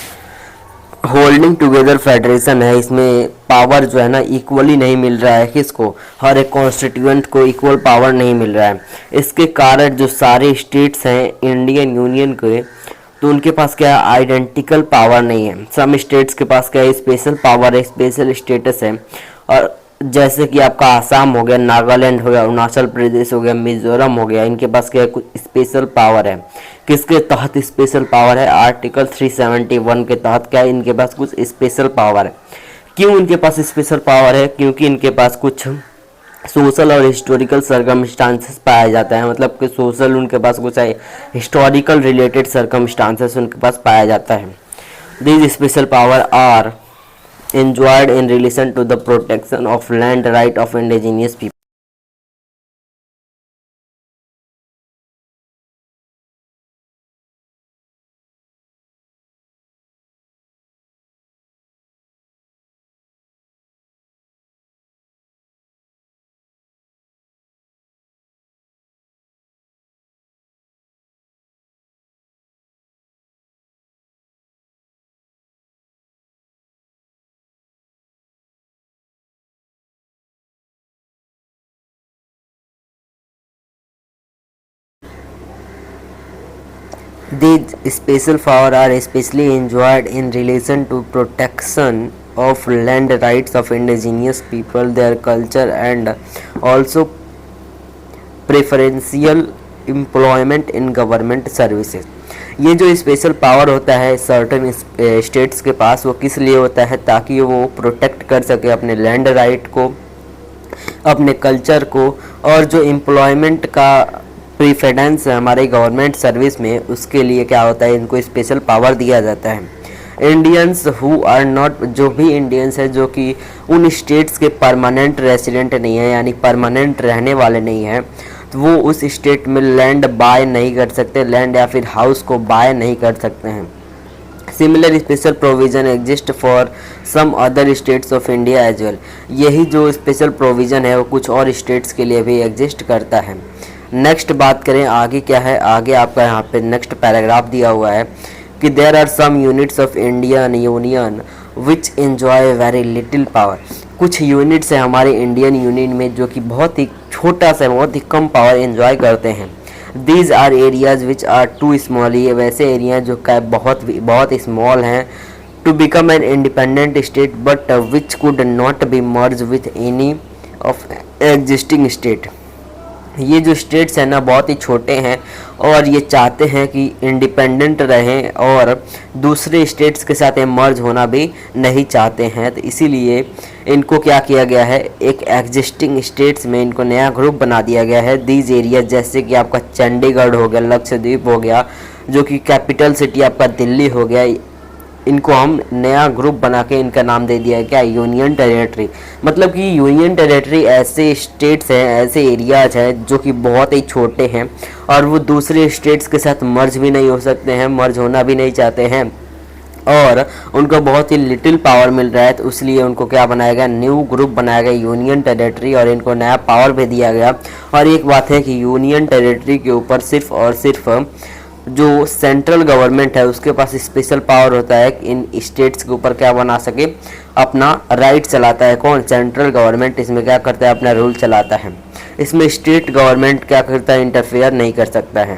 होल्डिंग टुगेदर फेडरेशन है, इसमें पावर जो है ना इक्वली नहीं मिल रहा है। किसको? हर एक कॉन्स्टिट्यूएंट को इक्वल पावर नहीं मिल रहा है। इसके कारण जो सारे स्टेट्स हैं इंडियन यूनियन के, तो उनके पास क्या आइडेंटिकल पावर नहीं है। सम स्टेट्स के पास क्या है, स्पेशल पावर है, स्पेशल स्टेटस है। और जैसे कि आपका आसाम हो गया, नागालैंड हो गया, अरुणाचल प्रदेश हो गया, मिजोरम हो गया, इनके पास क्या है, कुछ स्पेशल पावर है। किसके तहत स्पेशल पावर है? आर्टिकल 371 के तहत क्या है, इनके पास कुछ स्पेशल पावर है। क्यों इनके पास स्पेशल पावर है? क्योंकि इनके पास कुछ सोशल और हिस्टोरिकल सर्कमस्टांसेस पाया जाता है। मतलब कि सोशल उनके पास कुछ है, हिस्टोरिकल रिलेटेड सर्कमस्टांसेस उनके पास पाया जाता है। These special power are enjoyed in relation to the protection of land right of indigenous people। These special power are especially enjoyed in relation to protection of land rights of indigenous people, their culture and also preferential employment in government services। ये जो special power होता है certain states के पास, वो किस लिए होता है? ताकि वो प्रोटेक्ट कर सके अपने लैंड राइट को, अपने कल्चर को, और जो एम्प्लॉयमेंट का प्रीफरेंस है हमारे गवर्नमेंट सर्विस में, उसके लिए क्या होता है, इनको स्पेशल पावर दिया जाता है। इंडियंस हु आर नॉट, जो भी इंडियंस है जो कि उन स्टेट्स के परमानेंट रेसिडेंट नहीं है, यानी परमानेंट रहने वाले नहीं हैं, तो वो उस स्टेट में लैंड बाय नहीं कर सकते, लैंड या फिर हाउस को बाय नहीं कर सकते हैं। Similar special provision exist for some other states of India as well. यही जो स्पेशल प्रोविज़न है वो कुछ और स्टेट्स के लिए भी एग्जिस्ट करता है। नेक्स्ट बात करें आगे क्या है, आगे आपका यहाँ पे नेक्स्ट पैराग्राफ दिया हुआ है कि there are some units of Indian union which enjoy very little power. कुछ यूनिट्स हैं हमारे इंडियन यूनियन में जो कि बहुत ही छोटा सा, बहुत ही कम पावर एंजॉय करते हैं। These are areas which are too small. ये वैसे एरिया जो का बहुत स्मॉल हैं to become an independent state but which could not be merge with any of existing state. ये जो स्टेट्स हैं ना बहुत ही छोटे हैं और ये चाहते हैं कि इंडिपेंडेंट रहें और दूसरे स्टेट्स के साथ ये मर्ज होना भी नहीं चाहते हैं। तो इसीलिए इनको क्या किया गया है, एक एग्जिस्टिंग स्टेट्स में इनको नया ग्रुप बना दिया गया है। दीज एरिया जैसे कि आपका चंडीगढ़ हो गया, लक्षद्वीप हो गया, जो कि कैपिटल सिटी आपका दिल्ली हो गया, इनको हम नया ग्रुप बना के इनका नाम दे दिया है क्या, यूनियन टेरिटरी। मतलब कि यूनियन टेरिटरी ऐसे स्टेट्स हैं, ऐसे एरियाज हैं जो कि बहुत ही छोटे हैं और वो दूसरे स्टेट्स के साथ मर्ज भी नहीं हो सकते हैं, मर्ज होना भी नहीं चाहते हैं और उनको बहुत ही लिटिल पावर मिल रहा है। तो इसलिए उनको क्या बनाया गया, न्यू ग्रुप बनाया गया यूनियन टेरिटरी, और इनको नया पावर भी दिया गया। और एक बात है कि यूनियन टेरिटरी के ऊपर सिर्फ और सिर्फ जो सेंट्रल गवर्नमेंट है उसके पास स्पेशल पावर होता है कि इन स्टेट्स के ऊपर क्या बना सके, अपना राइट चलाता है। कौन, सेंट्रल गवर्नमेंट इसमें क्या करता है, अपना रूल चलाता है। इसमें स्टेट गवर्नमेंट क्या करता है, इंटरफेयर नहीं कर सकता है।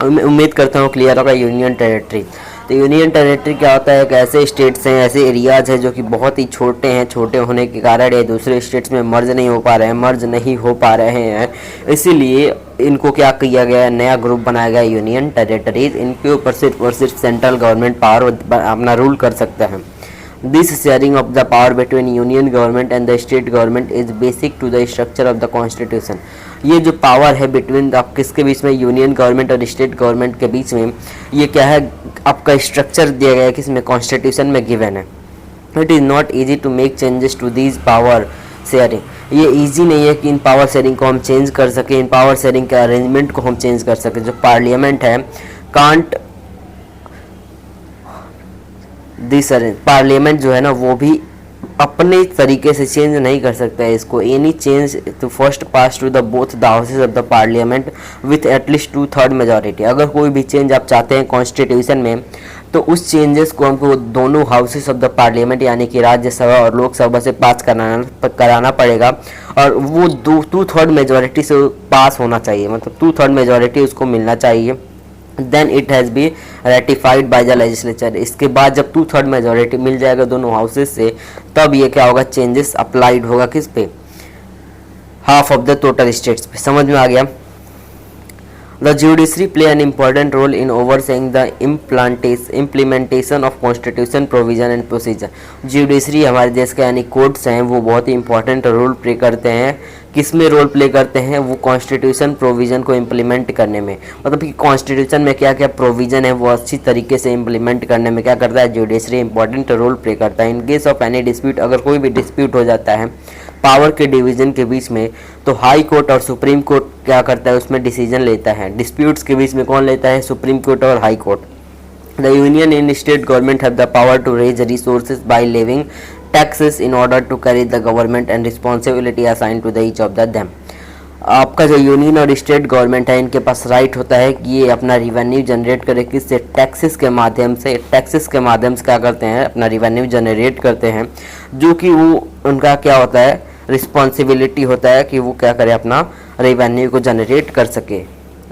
उम्मीद करता हूँ क्लियर होगा यूनियन टेरिटरी। तो यूनियन टेरिटरी क्या होता है, एक ऐसे स्टेट्स हैं, ऐसे एरियाज हैं जो कि बहुत ही छोटे हैं, छोटे होने के कारण ये दूसरे स्टेट्स में मर्ज नहीं हो पा रहे हैं, इसीलिए इनको क्या किया गया, नया ग्रुप बनाया गया यूनियन टेरिटरीज। इनके ऊपर सिर्फ और सिर्फ सेंट्रल गवर्नमेंट पावर अपना रूल कर सकता है। This sharing of the power between union government and the state government is basic to the structure of the constitution. ये जो पावर है बिटवीन किसके बीच में, यूनियन गवर्नमेंट और स्टेट गवर्नमेंट के बीच में, ये क्या है, आपका स्ट्रक्चर दिया गया है किसमें, कॉन्स्टिट्यूशन में गिवन है। It is not easy to make changes to these power sharing. ये इजी नहीं है कि इन पावर शेयरिंग को हम चेंज कर सकें, इन पावर शेयरिंग के अरेंजमेंट को हम चेंज कर सकें। जो पार्लियामेंट है कांट दिस अरेंज, पार्लियामेंट जो है ना वो भी अपने तरीके से चेंज नहीं कर सकता है इसको। Any change to first pass to the both the houses of the parliament with at least 2/3 majority. अगर कोई भी चेंज आप चाहते हैं कॉन्स्टिट्यूशन में तो उस चेंजेस को हमको दोनों हाउसेस ऑफ द पार्लियामेंट यानी कि राज्यसभा और लोकसभा से पास कराना पड़ेगा और वो 2/3 मेजॉरिटी से पास होना चाहिए, मतलब 2/3 मेजॉरिटी उसको मिलना चाहिए। Then it has be ratified by the legislature. इसके बाद जब 2/3 मेजॉरिटी मिल जाएगा दोनों हाउसेस से, तब ये क्या होगा, चेंजेस अप्लाइड होगा किस पे, half of the total states पे। समझ में आ गया। The judiciary play an important role in overseeing the implementation of constitution provision and procedure। Judiciary हमारे देश के यानी कोर्ट्स हैं वो बहुत ही इंपॉर्टेंट रोल प्ले करते हैं। किस में रोल प्ले करते हैं, वो कॉन्स्टिट्यूशन प्रोविज़न को इम्प्लीमेंट करने में, मतलब कि कॉन्स्टिट्यूशन में क्या क्या प्रोविज़न है वो अच्छी तरीके से इम्प्लीमेंट करने में क्या करता है, जुडिशरी इंपॉर्टेंट रोल प्ले करता है। In case of any dispute, अगर कोई भी डिस्प्यूट हो जाता है पावर के डिवीजन के बीच में, तो हाई कोर्ट और सुप्रीम कोर्ट क्या करता है, उसमें डिसीजन लेता है। डिस्प्यूट्स के बीच में कौन लेता है, सुप्रीम कोर्ट और High Court. The union in state government have the power to raise resources by levying taxes in order to carry the government and responsibility assign to the each of the them. आपका जो union और state government है इनके पास right होता है कि ये अपना रिवेन्यू जनरेट करे, किससे, टैक्सेस के माध्यम से। टैक्सेस के माध्यम से क्या करते हैं, अपना रिवेन्यू जनरेट करते हैं, जो कि वो उनका क्या होता है, रिस्पॉन्सिबिलिटी होता है कि वो क्या करे, अपना रेवेन्यू को जनरेट कर सके।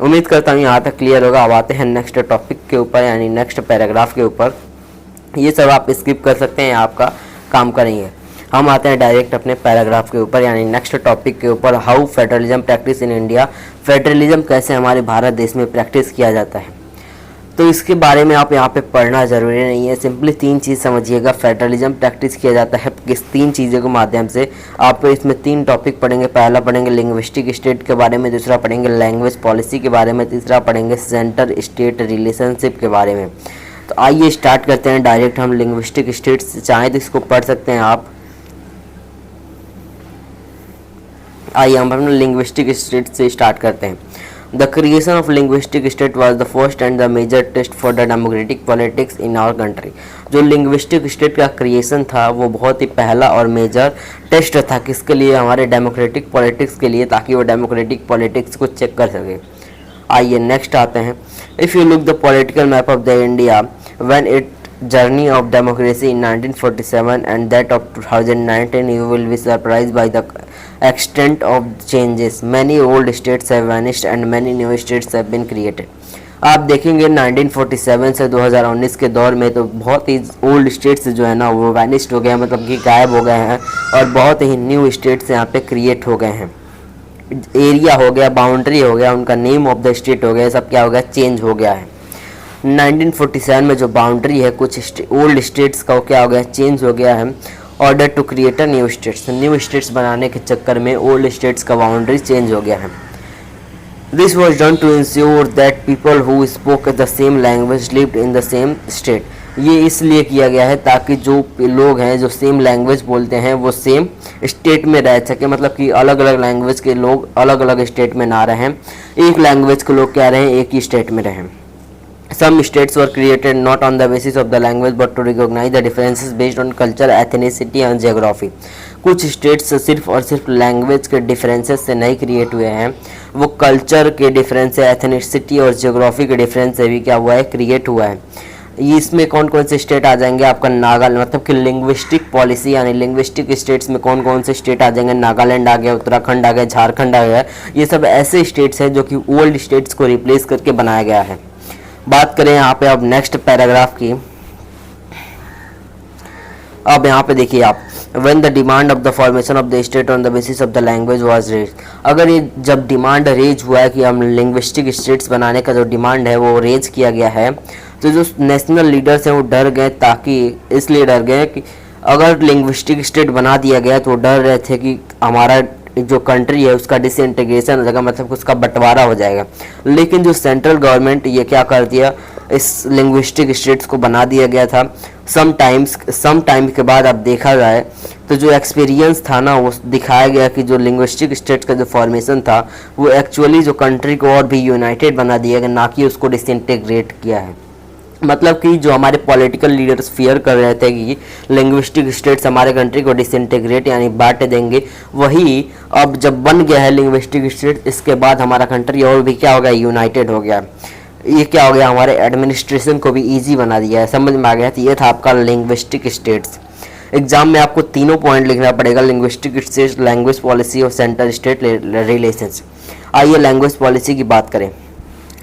उम्मीद करता हूँ यहाँ तक क्लियर होगा। अब आते हैं नेक्स्ट टॉपिक के ऊपर यानी नेक्स्ट पैराग्राफ के ऊपर। ये सब आप स्किप कर सकते हैं, आपका काम करेंगे। हम आते हैं डायरेक्ट अपने पैराग्राफ के ऊपर यानी नेक्स्ट टॉपिक के ऊपर, how federalism practice in India. Federalism कैसे हमारे भारत देश में प्रैक्टिस किया जाता है, तो इसके बारे में आप यहाँ पे पढ़ना ज़रूरी नहीं है। सिंपली 3 चीज़ समझिएगा। फेडरलिज्म प्रैक्टिस किया जाता है किस 3 चीज़ों के माध्यम से। आप इसमें 3 टॉपिक पढ़ेंगे। पहला पढ़ेंगे लिंग्विस्टिक स्टेट के बारे में, दूसरा पढ़ेंगे लैंग्वेज पॉलिसी के बारे में, तीसरा पढ़ेंगे सेंटर स्टेट रिलेशनशिप के बारे में। तो आइए स्टार्ट करते हैं डायरेक्ट। हम लिंग्विस्टिक स्टेट्स चाहें तो इसको पढ़ सकते हैं आप। आइए हम अपने लिंग्विस्टिक स्टेट से स्टार्ट करते हैं। The creation of linguistic state was the first and the major test for the democratic politics in our country। जो लिंग्विस्टिक स्टेट का क्रिएशन था वो बहुत ही पहला और मेजर टेस्ट था, किसके लिए, हमारे डेमोक्रेटिक पॉलिटिक्स के लिए, ताकि वो डेमोक्रेटिक पॉलिटिक्स को चेक कर सके। आइए नेक्स्ट आते हैं। If you look the political map of the India when it journey of democracy in 1947 and that of 2019, you will be surprised by the extent of changes. Many old states have vanished and many new states have been created। आप देखेंगे 1947 से 2019 के दौर में तो बहुत ही old states जो है ना वो वैनिश्ड हो गए हैं, मतलब कि गायब हो गए हैं, और बहुत ही न्यू स्टेट्स यहाँ पे क्रिएट हो गए हैं। एरिया हो गया, बाउंड्री हो गया, उनका नेम ऑफ द स्टेट हो गया, सब क्या हो गया, चेंज हो गया है। 1947 में जो बाउंड्री है कुछ ओल्ड स्टेट्स का, वो क्या हो गया, चेंज हो गया है। Order to create a new states बनाने के चक्कर में ओल्ड स्टेट्स का बाउंड्री चेंज हो गया है। This was done to ensure that people who spoke the same language lived in the same state. ये इसलिए किया गया है ताकि जो लोग हैं जो सेम लैंग्वेज बोलते हैं वो सेम स्टेट में रह सके, मतलब कि अलग अलग लैंग्वेज के लोग अलग अलग स्टेट में ना रहें, एक लैंग्वेज के लोग क्या रहें, एक ही स्टेट में रहें। Some states were created not on the basis of the language but to recognize the differences based on culture, ethnicity and geography। कुछ स्टेट्स सिर्फ और सिर्फ लैंग्वेज के डिफरेंसेस से नहीं क्रिएट हुए हैं, वो कल्चर के डिफरेंस से, एथनिसिटी और जियोग्राफी के डिफरेंस से भी क्या हुआ है, क्रिएट हुआ है। इसमें कौन कौन से स्टेट आ जाएंगे, आपका नागालैंड, मतलब कि लिंग्विस्टिक पॉलिसी यानी लिंग्विस्टिक स्टेट्स में कौन कौन से स्टेट आ जाएंगे, नागालैंड आ गया, उत्तराखंड आ गया, झारखंड आ गया। ये सब ऐसे स्टेट्स हैं जो कि ओल्ड स्टेट्स को रिप्लेस करके बनाया गया है। बात करें यहाँ पे अब नेक्स्ट पैराग्राफ की। अब यहाँ पे देखिए आप, when the demand of the formation of the state on the basis of the language was raise. अगर ये जब डिमांड रेज हुआ है कि हम लिंग्विस्टिक स्टेट्स बनाने का जो डिमांड है वो रेज किया गया है, तो जो नेशनल लीडर्स हैं वो डर गए, ताकि इसलिए डर गए कि अगर लिंग्विस्टिक स्टेट बना दिया गया तो डर रहे थे कि हमारा जो कंट्री है उसका डिसइंटीग्रेशन हो जाएगा, मतलब उसका बंटवारा हो जाएगा। लेकिन जो सेंट्रल गवर्नमेंट ये क्या कर दिया, इस लिंग्विस्टिक स्टेट्स को बना दिया गया था। सम टाइम के बाद अब देखा जाए तो जो एक्सपीरियंस था ना, वो दिखाया गया कि जो लिंग्विस्टिक स्टेट्स का जो फॉर्मेशन था वो एक्चुअली जो कंट्री को और भी यूनाइटेड बना दिया गया, ना कि उसको डिसइंटीग्रेट किया है। मतलब कि जो हमारे पॉलिटिकल लीडर्स फियर कर रहे थे कि लिंग्विस्टिक स्टेट्स हमारे कंट्री को डिसइंटीग्रेट यानी बांट देंगे, वही अब जब बन गया है लिंग्विस्टिक स्टेट, इसके बाद हमारा कंट्री और भी क्या हो गया, यूनाइटेड हो गया। ये क्या हो गया, हमारे एडमिनिस्ट्रेशन को भी इजी बना दिया है, समझ में आ गया। तो ये था आपका लिंग्विस्टिक स्टेट्स। एग्जाम में आपको तीनों पॉइंट लिखना पड़ेगा, लिंग्विस्टिक स्टेट्स, लैंग्वेज पॉलिसी और सेंटर स्टेट रिलेशंस। आइए लैंग्वेज पॉलिसी की बात करें।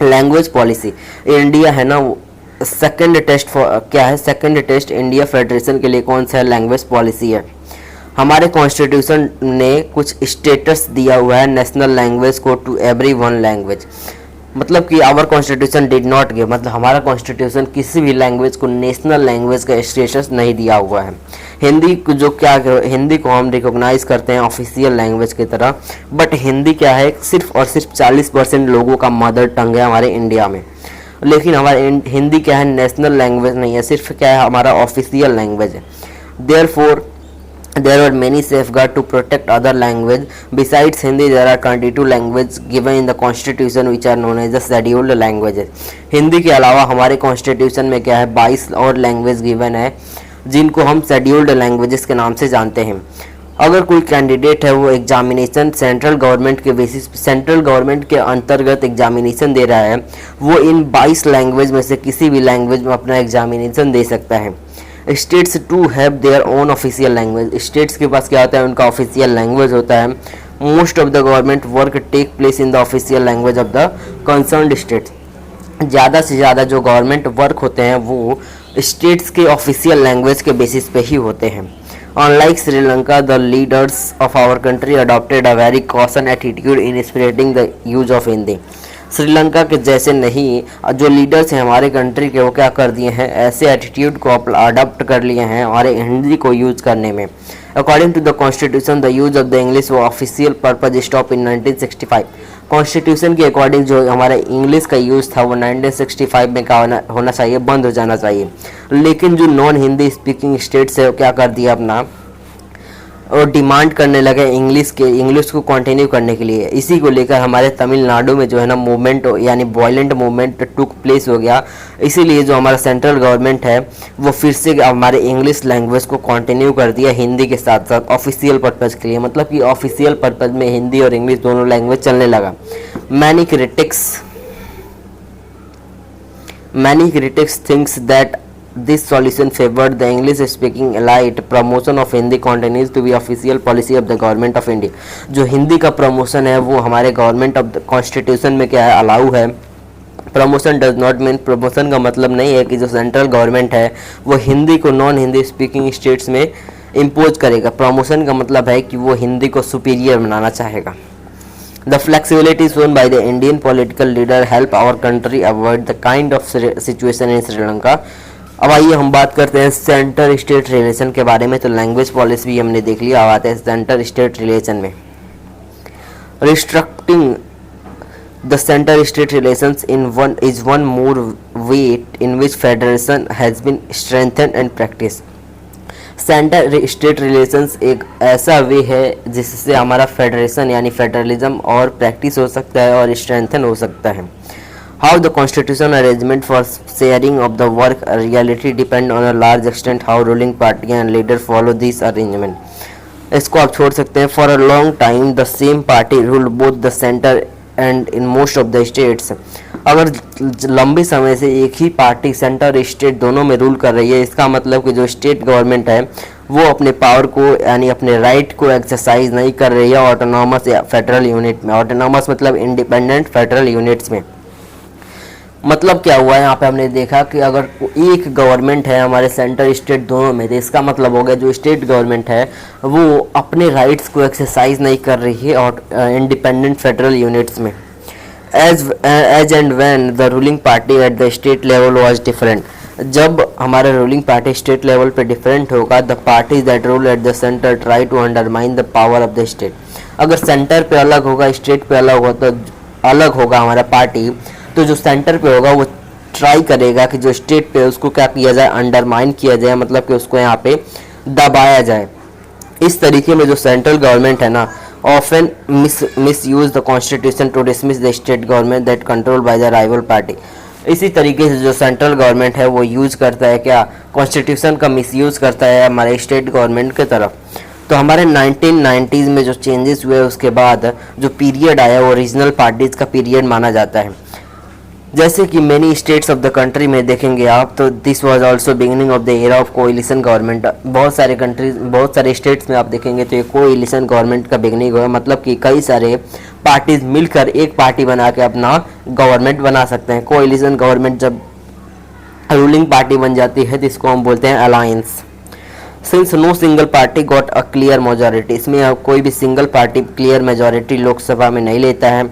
लैंग्वेज पॉलिसी, इंडिया है ना, सेकंड टेस्ट इंडिया फेडरेशन के लिए कौन सा लैंग्वेज पॉलिसी है। हमारे कॉन्स्टिट्यूशन ने कुछ स्टेटस दिया हुआ है नेशनल लैंग्वेज को टू एवरी वन लैंग्वेज, मतलब कि our constitution did not give, मतलब हमारा कॉन्स्टिट्यूशन किसी भी लैंग्वेज को नेशनल लैंग्वेज का स्टेटस नहीं दिया हुआ है। हिंदी को हम रिकॉग्नाइज करते हैं ऑफिशियल लैंग्वेज की तरह, बट हिंदी क्या है, सिर्फ और सिर्फ 40% लोगों का मदर टंग है हमारे इंडिया में। लेकिन हमारे हिंदी क्या है, नेशनल लैंग्वेज नहीं है, सिर्फ क्या है, हमारा ऑफिशियल लैंग्वेज है। Therefore there are many safeguards to protect other language besides Hindi. There are 22 languages given in the constitution which are known as the scheduled languages। Hindi के अलावा हमारे कॉन्स्टिट्यूशन में क्या है, 22 और लैंग्वेज गिवन है जिनको हम शेड्यूल्ड लैंग्वेजेस के नाम से जानते हैं। अगर कोई कैंडिडेट है वो एग्जामिनेशन सेंट्रल गवर्नमेंट के अंतर्गत एग्जामिनेशन दे रहा है, वो इन 22 लैंग्वेज में से किसी भी लैंग्वेज में अपना एग्जामिनेशन दे सकता है। States to have their own official language, states के पास क्या होता है, उनका ऑफिशियल लैंग्वेज होता है। Most of the government work take place in the official language of the concerned states. ज़्यादा से ज़्यादा जो गवर्नमेंट वर्क होते हैं वो स्टेट्स के ऑफिशियल लैंग्वेज के बेसिस पे ही होते हैं। Unlike Sri Lanka, the leaders of our country adopted a very cautious attitude in spreading the use of Hindi। Sri Lanka के जैसे नहीं, जो लीडर्स हैं हमारे कंट्री के, वो क्या कर दिए हैं, ऐसे एटीट्यूड को अडॉप्ट कर लिए हैं हमारे हिंदी को यूज करने में। According to the constitution the use of the English वो official purpose stop in 1965। Constitution के अकॉर्डिंग जो हमारा इंग्लिश का यूज़ था वो 1965 में क्या होना चाहिए, बंद हो जाना चाहिए। लेकिन जो नॉन हिंदी स्पीकिंग स्टेट्स है वो क्या कर दिया अपना, और डिमांड करने लगे इंग्लिश को कंटिन्यू करने के लिए। इसी को लेकर हमारे तमिलनाडु में जो है ना मूवमेंट यानी वायलेंट मूवमेंट टुक प्लेस हो गया। इसीलिए जो हमारा सेंट्रल गवर्नमेंट है वो फिर से हमारे इंग्लिश लैंग्वेज को कंटिन्यू कर दिया हिंदी के साथ साथ ऑफिशियल पर्पज़ के लिए, मतलब कि ऑफिशियल पर्पज़ में हिंदी और इंग्लिश दोनों लैंग्वेज चलने लगा। Many critics thinks that this solution favored the English speaking elite। promotion of Hindi continues to be official policy of the government of India। जो हिंदी का प्रमोशन है वो हमारे गवर्नमेंट ऑफ द कॉन्स्टिट्यूशन में क्या है, अलाउ है। Promotion does not mean, promotion का मतलब नहीं है कि जो सेंट्रल गवर्नमेंट है वो हिंदी को नॉन हिंदी स्पीकिंग स्टेट्स में इम्पोज करेगा। प्रमोशन का मतलब है कि वो हिंदी को सुपीरियर बनाना चाहेगा। The flexibility shown by the Indian political leader help our country avoid the kind of situation in Sri Lanka. अब आइए हम बात करते हैं सेंटर स्टेट रिलेशन के बारे में। तो लैंग्वेज पॉलिसी भी हमने देख लिया। अब आते हैं सेंटर स्टेट रिलेशन में। Restructuring the centre state relations is one more way in which federation has been strengthened and practiced. Centre state relations एक ऐसा वे है जिससे हमारा फेडरेशन यानी फेडरलिज्म और प्रैक्टिस हो सकता है और स्ट्रेंथन हो सकता है। How the constitution arrangement for sharing of the work reality depend on a large extent how ruling party and leader follow this arrangement. इसको आप छोड़ सकते हैं। For a long time the same party rule both the centre and in most of the states. अगर लंबे समय से एक ही पार्टी सेंटर स्टेट दोनों में रूल कर रही है, इसका मतलब कि जो स्टेट गवर्नमेंट है वो अपने पावर को यानी अपने राइट को एक्सरसाइज नहीं कर रही है ऑटोनॉमस या फेडरल यूनिट में। ऑटोनॉमस मतलब इंडिपेंडेंट फेडरल यूनिट्स में। मतलब क्या हुआ है यहाँ पे हमने देखा कि अगर एक गवर्नमेंट है हमारे सेंटर स्टेट दोनों में, तो इसका मतलब हो गया जो स्टेट गवर्नमेंट है वो अपने राइट्स को एक्सरसाइज नहीं कर रही है और इंडिपेंडेंट फेडरल यूनिट्स में। as and when the ruling party at the state level was different, जब हमारा रूलिंग पार्टी स्टेट लेवल पे डिफरेंट होगा, the party that rule at the centre try to undermine the power of the state. अगर centre पे अलग होगा state पे अलग होगा तो अलग होगा हमारा पार्टी, तो जो सेंटर पे होगा वो ट्राई करेगा कि जो स्टेट पे उसको क्या किया जाए, अंडरमाइन किया जाए, मतलब कि उसको यहाँ पे दबाया जाए। इस तरीके में जो सेंट्रल गवर्नमेंट है ना often misuse the constitution to dismiss the state government that controlled by the rival party। इसी तरीके से जो सेंट्रल गवर्नमेंट है वो यूज करता है क्या, कॉन्स्टिट्यूशन का मिसयूज करता है हमारे स्टेट गवर्नमेंट के तरफ। तो हमारे 1990s में जो चेंजेस हुए उसके बाद जो पीरियड आया वो रीजनल पार्टीज का पीरियड माना जाता है। जैसे कि many states of the country में देखेंगे आप, तो this was also beginning of the era of coalition government. बहुत सारे कंट्रीज बहुत सारे स्टेट्स में आप देखेंगे तो ये कोएलिशन गवर्नमेंट का बिगिनिंग हुआ, मतलब कि कई सारे पार्टीज मिलकर एक पार्टी बना के अपना गवर्नमेंट बना सकते हैं। कोएलिशन गवर्नमेंट जब रूलिंग पार्टी बन जाती है तो इसको हम बोलते हैं alliance. Since no single party got a clear majority, इसमें अब कोई भी single party clear majority Lok Sabha में नहीं लेता है।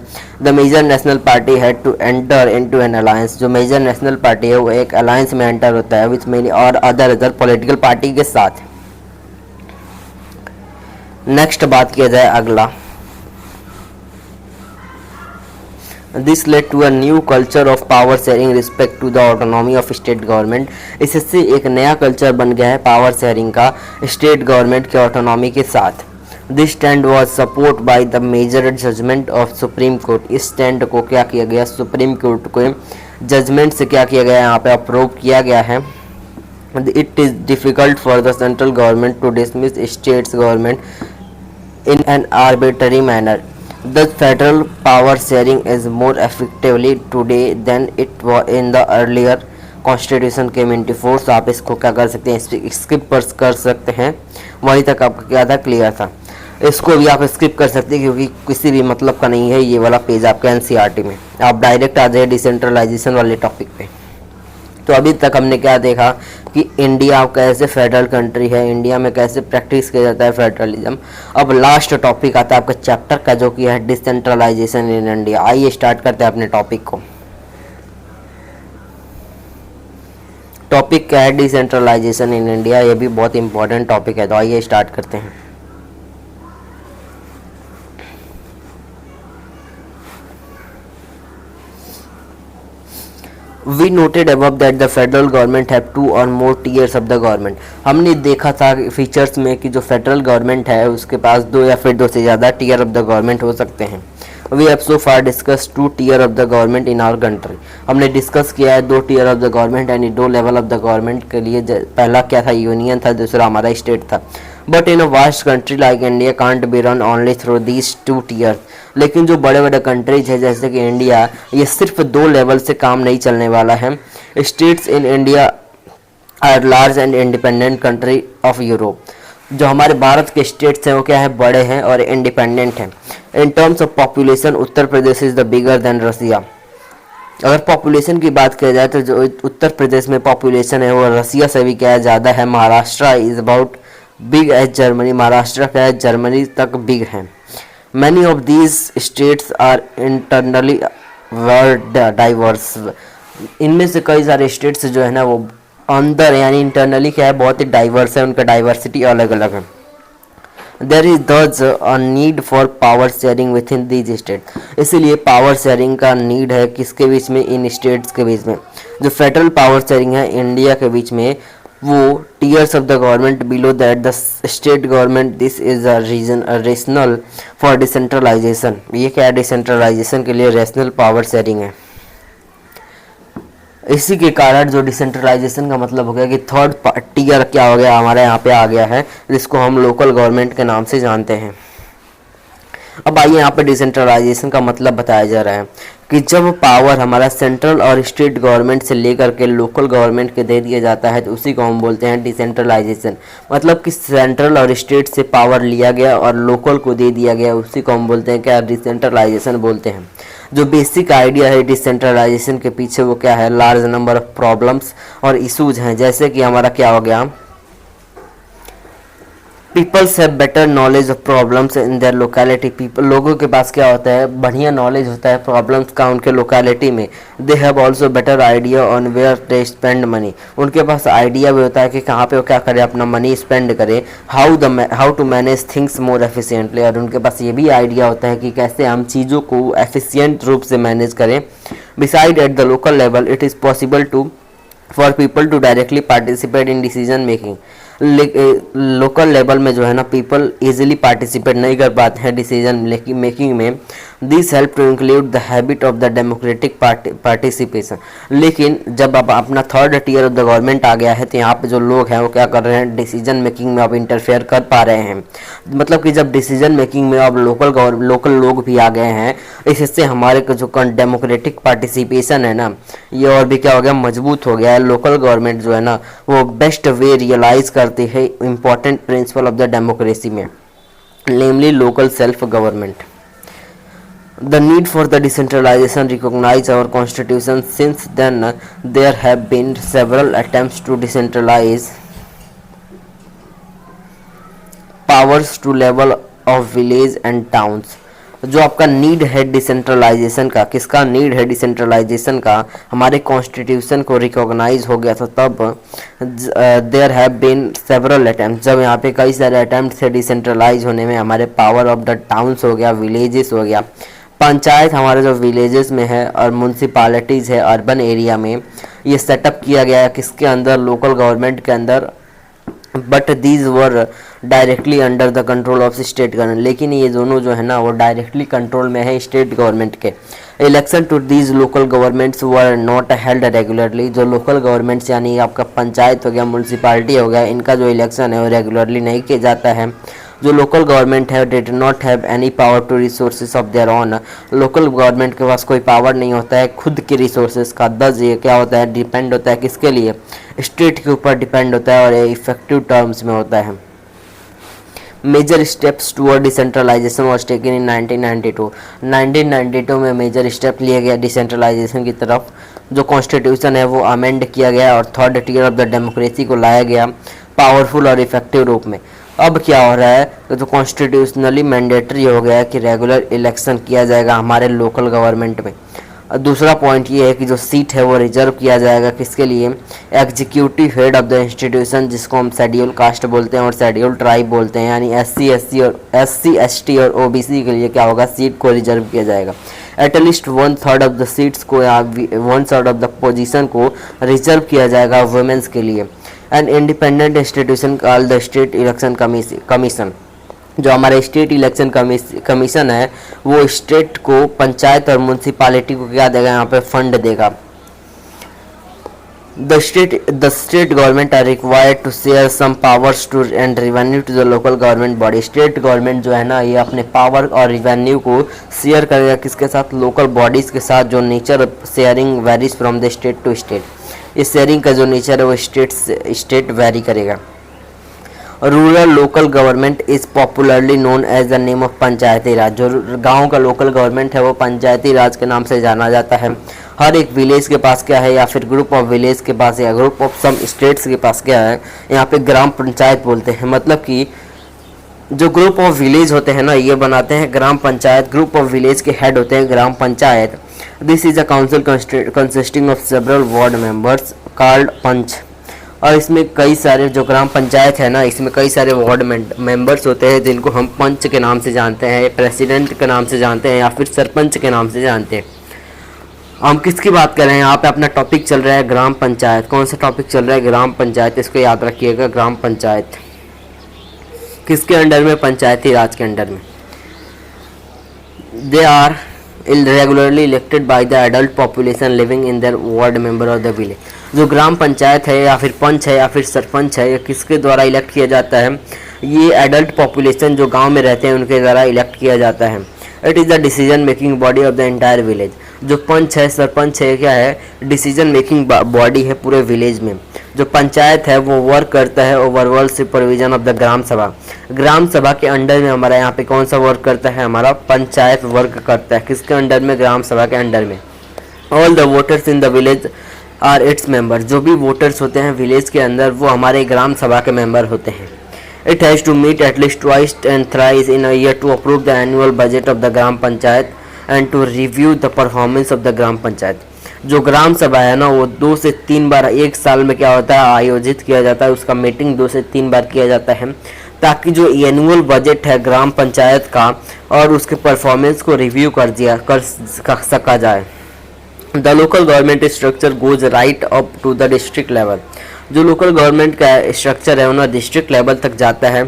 The major national party had to enter into an alliance, जो मेजर नेशनल पार्टी है वो एक अलायंस में एंटर होता है विच मेनी और अदर पॉलिटिकल पार्टी के साथ। नेक्स्ट बात किया जाए अगला, this led to a new culture of power sharing respect to the autonomy of state government. इससे एक नया कल्चर बन गया है पावर शेयरिंग का स्टेट गवर्नमेंट के ऑटोनॉमी के साथ। This stand was support by the major judgement of Supreme Court. इस स्टैंड को क्या किया गया, सुप्रीम कोर्ट को जजमेंट से क्या किया गया, यहाँ पे अप्रूव किया गया है। It is difficult for the central government to dismiss states government in an arbitrary manner. The federal power sharing is more effectively today than it was in the earlier constitution came into force। आप इसको क्या कर सकते हैं, skip कर सकते हैं। वहीं तक आपका क्या था, क्लियर था। इसको भी आप स्किप कर सकते हैं क्योंकि किसी भी मतलब का नहीं है ये वाला पेज आपका एनसीईआरटी में। आप डायरेक्ट आ जाए डिसेंट्रलाइजेशन वाले टॉपिक पे। तो अभी तक हमने क्या देखा कि इंडिया कैसे फेडरल कंट्री है, इंडिया में कैसे प्रैक्टिस किया जाता है फेडरलिज्म। अब लास्ट टॉपिक आता है आपका चैप्टर का जो कि है डिसेंट्रलाइजेशन इन इंडिया। आइए स्टार्ट करते हैं अपने टॉपिक को। टॉपिक क्या है, डिसेंट्रलाइजेशन इन इंडिया। ये भी बहुत इंपॉर्टेंट टॉपिक है, तो आइए स्टार्ट करते हैं। We noted above that the federal government have two or more tiers of the government। हमने देखा था फीचर्स में कि जो फेडरल गवर्नमेंट है उसके पास दो या फिर दो से ज़्यादा टीयर ऑफ द गवर्नमेंट हो सकते हैं। We have so far discussed two tier of the government in our country। हमने डिस्कस किया है दो टीयर ऑफ द गवर्नमेंट यानी दो लेवल ऑफ द गवर्नमेंट के लिए। पहला क्या था, यूनियन था, दूसरा हमारा स्टेट था। But in a vast country like India can't be run only through these two tears. लेकिन जो बड़े बड़े कंट्रीज है जैसे कि इंडिया, ये सिर्फ दो लेवल से काम नहीं चलने वाला है। States in India are large and independent country of Europe. जो हमारे भारत के स्टेट्स हैं वो क्या है, बड़े हैं और इंडिपेंडेंट हैं। In terms of population Uttar Pradesh is the bigger than Russia. अगर पॉपुलेशन की बात की जाए तो जो उत्तर प्रदेश में पॉपुलेशन है वो रसिया से भी क्या है, ज़्यादा है। Maharashtra is about big as Germany, Maharashtra क्या है, जर्मनी तक बिग है। Many of these states are internally very diverse. इनमें से कई सारे स्टेट्स जो है ना वो अंदर यानी इंटरनली क्या है, बहुत ही डाइवर्स है, उनका डाइवर्सिटी अलग अलग है. देर इज दज a need for power sharing with in these state. इसीलिए पावर शेयरिंग का नीड है किसके बीच में, इन स्टेट्स के बीच में. जो फेडरल पावर शेयरिंग है इंडिया के बीच में, वो tiers of the government below that the state government. This is a reason rational for decentralisation. ये क्या है, डिसेंट्रलाइजेशन के लिए रेशनल पावर शेयरिंग है. इसी के कारण जो डिसेंट्रलाइजेशन का मतलब हो गया कि थर्ड टीयर क्या हो गया, हमारे यहाँ पे आ गया है, जिसको हम लोकल गवर्नमेंट के नाम से जानते हैं. अब आइए यहाँ पे डिसेंट्रलाइजेशन का मतलब बताया जा रहा है कि जब पावर हमारा सेंट्रल और स्टेट गवर्नमेंट से लेकर के लोकल गवर्नमेंट के दे दिया जाता है तो उसी को हम बोलते हैं डिसेंट्रलाइजेशन. मतलब कि सेंट्रल और स्टेट से पावर लिया गया और लोकल को दे दिया गया, उसी को हम बोलते हैं क्या, डिसेंट्रलाइजेशन बोलते हैं. जो बेसिक आइडिया है डिसेंट्रलाइजेशन के पीछे वो क्या है, लार्ज नंबर ऑफ प्रॉब्लम्स और इशूज हैं. जैसे कि हमारा क्या हो गया, peoples have better knowledge of problems in their locality. People, लोगों के पास क्या होता है, बढ़िया नॉलेज होता है प्रॉब्लम्स का उनके लोकेलिटी में. They have also better idea on where they spend money. उनके पास आइडिया भी होता है कि कहाँ पे वो क्या करे, अपना मनी स्पेंड करे. How to manage things more efficiently. और उनके पास ये भी आइडिया होता है कि कैसे हम चीज़ों को एफिशिएंट रूप से मैनेज करें. Beside at the local level it is possible to for people to directly participate in decision making. Local level में जो है ना पीपल इजीली पार्टिसिपेट नहीं कर पाते हैं डिसीजन मेकिंग में. This help to include the habit of the democratic participation. लेकिन जब अब अपना third tier of the government आ गया है तो यहाँ पे जो लोग हैं वो क्या कर रहे हैं, डिसीजन मेकिंग में अब इंटरफेयर कर पा रहे हैं. मतलब कि जब डिसीजन मेकिंग में अब लोकल लोग भी आ गए हैं, इससे हमारे जो डेमोक्रेटिक पार्टिसिपेशन है ना, ये और भी क्या हो गया, मजबूत हो गया है. लोकल गवर्नमेंट जो है ना वो बेस्ट वे रियलाइज करती है important principle of the democracy में, namely local self government. The need for the decentralization recognized our constitution. Since then there have been several attempts to decentralize powers to level of village and towns. जो आपका need है decentralisation का, किसका need है decentralisation का, हमारे constitution को recognise हो गया था तब. There have been several attempt. जब यहाँ पे कई सारे अटैम्प्ट थे डिसेंट्रलाइज होने में, हमारे पावर ऑफ द टाउन्स हो गया, विलेजेस हो गया, पंचायत हमारे जो विलेजेस में है और म्यूनसिपालिटीज़ है अर्बन एरिया में, ये सेटअप किया गया है किसके अंदर, लोकल गवर्नमेंट के अंदर. But these were directly under the control of state government. लेकिन ये दोनों जो है ना वो डायरेक्टली कंट्रोल में है स्टेट गवर्नमेंट के. Election to these local governments were not held regularly. जो लोकल गवर्नमेंट्स यानी आपका पंचायत हो गया, म्यूनसिपालिटी हो गया, इनका जो इलेक्शन है वो रेगुलरली नहीं किया जाता है. जो लोकल गवर्नमेंट है did not have any power to resources of their own. Local government के पास कोई पावर नहीं होता है खुद के रिसोर्सेज का. दस ये क्या होता है, डिपेंड होता है किसके लिए, स्टेट के ऊपर डिपेंड होता है और ये इफेक्टिव टर्म्स में होता है. Major steps toward decentralisation was taken in 1992. 1992 में मेजर स्टेप लिया गया डिसेंट्रलाइजेशन की तरफ. जो कॉन्स्टिट्यूशन है वो अमेंड किया गया और third tier of the democracy को लाया गया पावरफुल और इफेक्टिव रूप में. अब क्या हो रहा है, तो कॉन्स्टिट्यूशनली मैंडेटरी हो गया है कि रेगुलर इलेक्शन किया जाएगा हमारे लोकल गवर्नमेंट में. दूसरा पॉइंट ये है कि जो सीट है वो रिजर्व किया जाएगा किसके लिए, executive head of the institution, जिसको हम शेड्यूल कास्ट बोलते हैं और शेड्यूल ट्राइब बोलते हैं, यानी एससी एसटी और ओबीसी के लिए क्या होगा, सीट को रिजर्व किया जाएगा. एटलीस्ट 1/3 ऑफ द सीट्स को या 1/3 ऑफ द पोजीशन को रिजर्व किया जाएगा वुमेन्स के लिए. An independent institution called the state election commission. जो हमारा स्टेट इलेक्शन कमीशन है वो स्टेट को, पंचायत और म्यूनसिपालिटी को क्या देगा, यहाँ पे फंड देगा. The state government are required to share some powers to and revenue to the local government body. State government जो है ना ये अपने पावर और रिवेन्यू को शेयर करेगा किसके साथ, लोकल बॉडीज़ के साथ. जो nature sharing varies from the state to state. इस शेयरिंग का जो नेचर है वो स्टेट वेरी करेगा. Rural local government is popularly known as the name of Panchayati Raj. जो गांव का लोकल गवर्नमेंट है वो पंचायती राज के नाम से जाना जाता है. हर एक विलेज के पास क्या है, या फिर ग्रुप ऑफ विलेज के पास या ग्रुप ऑफ सम स्टेट्स के पास क्या है, यहाँ पे ग्राम पंचायत बोलते हैं. मतलब कि जो ग्रुप ऑफ विलेज होते हैं ना, ये बनाते हैं Gram Panchayat. Group of village के हेड होते हैं Gram Panchayat. This is a council consisting of several ward members called panch. और इसमें कई सारे, जो ग्राम पंचायत है ना, इसमें कई सारे वार्ड मेंबर्स होते हैं जिनको हम पंच के नाम से जानते हैं, प्रेसिडेंट के नाम से जानते हैं, या फिर सरपंच के नाम से जानते हैं। हम किसकी बात कर रहे हैं यहाँ पे? अपना टॉपिक चल रहा है ग्राम पंचायत। कौन सा टॉपिक चल रहा है? ग्राम पंचायत। इसको याद रखिएगा, ग्राम पंचायत किसके अंडर में? पंचायती राज के अंडर में। They are regularly elected by the adult population living in their ward member of the village. जो ग्राम पंचायत है या फिर पंच है या फिर सरपंच है, ये किसके द्वारा इलेक्ट किया जाता है? ये एडल्ट पॉपुलेशन जो गांव में रहते हैं उनके द्वारा इलेक्ट किया जाता है। It is the decision making body of the entire village. जो पंच है, सरपंच है, क्या है? डिसीजन मेकिंग बॉडी है पूरे विलेज में। जो पंचायत है वो वर्क करता है overall supervision of the gram सभा। ग्राम सभा के अंडर में हमारा यहाँ पे कौन सा वर्क करता है? हमारा पंचायत वर्क करता है। किसके अंडर में? ग्राम सभा के अंडर में। All the voters in the village are its member. जो भी वोटर्स होते हैं विलेज के अंदर वो हमारे ग्राम सभा के मेंबर होते हैं। It has to meet at least twice and thrice in a year to approve the annual budget of the gram panchayat and to review the performance of the ग्राम पंचायत। जो ग्राम सभा है ना, वो 2 से 3 बार एक साल में क्या होता है? आयोजित किया जाता है। उसका मीटिंग 2 से 3 बार किया जाता है, ताकि जो एनुअल बजट है ग्राम पंचायत का और उसके परफॉर्मेंस को रिव्यू कर सका जाए। The local government structure goes right up to the district level. जो लोकल गवर्नमेंट का स्ट्रक्चर है उन्हें डिस्ट्रिक्ट लेवल तक जाता है।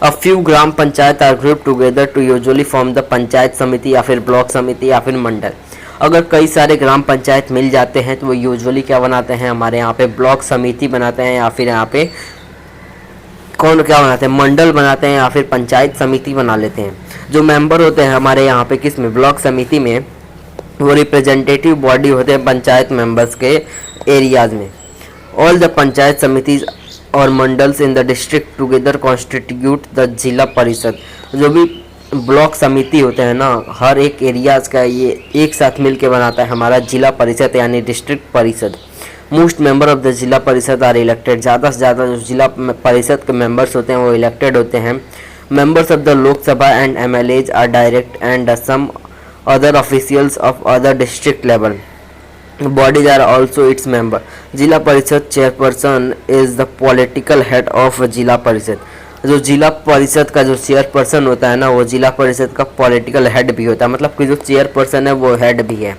A few gram panchayat are group together to usually form the panchayat samiti या फिर ब्लॉक समिति या फिर मंडल। अगर कई सारे ग्राम पंचायत मिल जाते हैं तो वो यूजुअली क्या बनाते हैं? हमारे यहाँ पे ब्लॉक समिति बनाते हैं, या फिर यहाँ पे कौन क्या बनाते हैं? मंडल बनाते हैं, या फिर पंचायत समिति बना लेते हैं। जो मेंबर होते हैं हमारे यहाँ पे किस में? ब्लॉक समिति में, वो रिप्रेजेंटेटिव बॉडी होते हैं पंचायत मेंबर्स के एरियाज में। ऑल द पंचायत समितिज और mandals in the district together constitute the जिला परिषद। जो भी ब्लॉक समिति होते हैं ना, हर एक एरियाज का ये एक साथ मिलके बनाता है हमारा जिला परिषद यानी डिस्ट्रिक्ट परिषद। मोस्ट मेंबर ऑफ द जिला परिषद आर इलेक्टेड। ज़्यादा से ज़्यादा जो जिला परिषद के मेंबर्स होते हैं वो इलेक्टेड होते हैं। Members of the Lok Sabha and MLAs are direct and some other officials of other district level bodies are also its member. Zila parishad chairperson is the political head of zila parishad. जो जिला परिषद का जो चेयरपर्सन होता है ना, वो जिला परिषद का पॉलिटिकल हेड भी होता है। मतलब कि जो चेयरपर्सन है वो हेड भी है,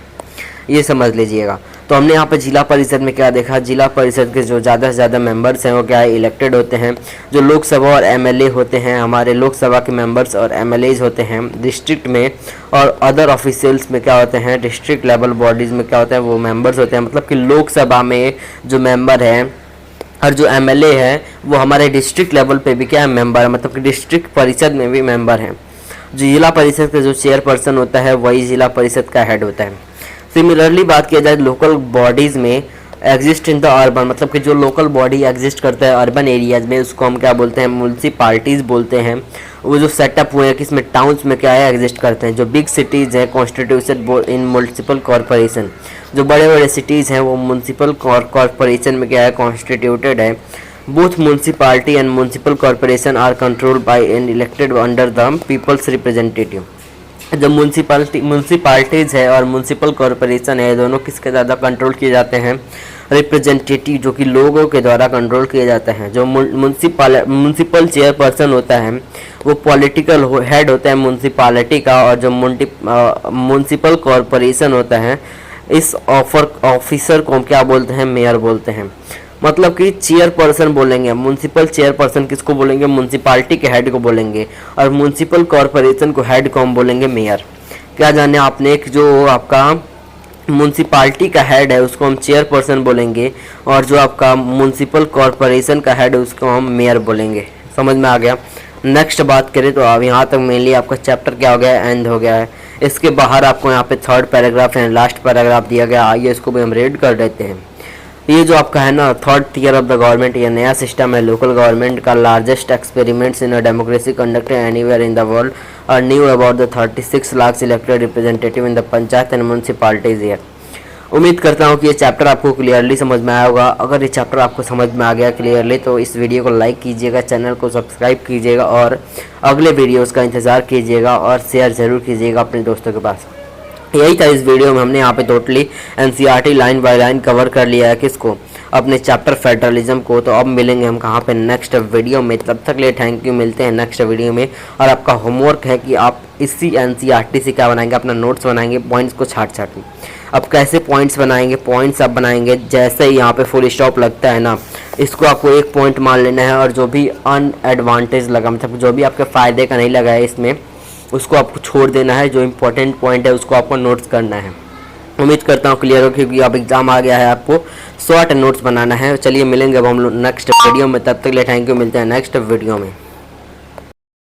ये समझ लीजिएगा। तो हमने यहाँ पे जिला परिषद में क्या देखा? जिला परिषद के जो ज़्यादा से ज़्यादा मेंबर्स हैं वो क्या है? इलेक्टेड होते हैं। जो लोकसभा और MLA होते हैं, हमारे लोकसभा के मेंबर्स और MLAs होते हैं डिस्ट्रिक्ट में, और अदर ऑफिशियल्स में क्या होते हैं? डिस्ट्रिक्ट लेवल बॉडीज़ में क्या होते हैं? वो मेंबर्स होते हैं। मतलब कि लोकसभा में जो मेंबर हैं और जो MLA है वो हमारे डिस्ट्रिक्ट लेवल पे भी क्या है? मेंबर है। मतलब कि डिस्ट्रिक्ट परिषद में भी मेंबर हैं। जो जिला परिषद का जो चेयरपर्सन होता है वही जिला परिषद का हेड होता है। सिमिलरली बात किया जाए लोकल बॉडीज़ में एग्जिस्ट इन द अर्बन, मतलब कि जो लोकल बॉडी एग्जिस्ट करता है अर्बन एरियाज में, उसको हम क्या बोलते हैं? म्यूनसिपाल्टीज़ बोलते हैं। वो जो सेटअप हुए हैं किसमें? टाउन्स में क्या है? एग्जिस्ट करते हैं। जो बिग सिटीज़ हैं कॉन्स्टिट्यूशन इन म्यूनसिपल कॉरपोरेशन। जो बड़े बड़े सिटीज़ हैं वो म्यूनसिपल कॉरपोरेशन में क्या है? कॉन्स्टिट्यूटेड है। Both municipality and municipal corporation are controlled by and elected under the peoples representative. जो म्यूनसिपाल्टीज़ है और म्यूनसिपल कॉरपोरेशन है, दोनों किसके ज़्यादा कंट्रोल किए जाते हैं? रिप्रेजेंटेटिव, जो कि लोगों के द्वारा कंट्रोल किए जाते हैं। जो म्यूनसिपल चेयरपर्सन होता है वो पॉलिटिकल हेड होता है म्यूनसिपालिटी का, और जो म्यूनसिपल कॉरपोरेशन होता है इस ऑफिसर को हम क्या बोलते हैं? मेयर बोलते हैं। मतलब कि चेयरपर्सन बोलेंगे, म्यूनसिपल चेयरपर्सन किसको बोलेंगे? म्यूनसिपालिटी के हेड को बोलेंगे, और म्यूनसिपल कॉरपोरेशन को हेड को हम बोलेंगे मेयर। क्या जाने आपने? एक जो आपका म्यूनसिपालिटी का हेड है उसको हम चेयरपर्सन बोलेंगे, और जो आपका म्यूनसिपल कॉरपोरेशन का हेड है उसको हम मेयर बोलेंगे। समझ में आ गया? नेक्स्ट बात करें तो अब यहाँ तक मेनली आपका चैप्टर क्या हो गया? एंड हो गया है। इसके बाहर आपको यहाँ पे 3rd paragraph and last paragraph दिया गया। आइए इसको भी हम रीड कर देते हैं। ये जो आपका है ना 3rd tier of the government, ये नया सिस्टम है लोकल गवर्नमेंट का। Largest experiments in a democracy conducted anywhere in the world are new about the 36 lakh elected representative in the panchayat and municipalities year. उम्मीद करता हूँ कि ये चैप्टर आपको क्लियरली समझ में आया होगा। अगर ये चैप्टर आपको समझ में आ गया क्लियरली तो इस वीडियो को लाइक कीजिएगा, चैनल को सब्सक्राइब कीजिएगा और अगले वीडियोस का इंतज़ार कीजिएगा और शेयर ज़रूर कीजिएगा अपने दोस्तों के पास। यही था इस वीडियो में, हमने यहाँ पे totally NCERT line by line cover कर लिया है किसको, अपने चैप्टर फेडरलिज्म को। तो अब मिलेंगे हम कहाँ पे, नेक्स्ट वीडियो में। तब तक लिए थैंक यू, मिलते हैं नेक्स्ट वीडियो में। और आपका होमवर्क है कि आप इसी एनसीईआरटी से क्या बनाएंगे, अपना नोट्स बनाएंगे पॉइंट्स को छाट छाट के। अब कैसे पॉइंट्स बनाएंगे, पॉइंट्स आप बनाएंगे जैसे ही यहाँ पे फुल स्टॉप लगता है ना, इसको आपको एक पॉइंट मान लेना है और जो भी अनएडवांटेज लगा, मतलब जो भी आपके फ़ायदे का नहीं लगा है इसमें, उसको आपको छोड़ देना है। जो इंपॉर्टेंट पॉइंट है उसको आपको नोट्स करना है। उम्मीद करता हूँ क्लियर हो, क्योंकि अब एग्जाम आ गया है, आपको शॉर्ट नोट्स बनाना है। चलिए मिलेंगे अब हम लोग नेक्स्ट वीडियो में। तब तक के लिए थैंक यू, मिलते हैं नेक्स्ट वीडियो में।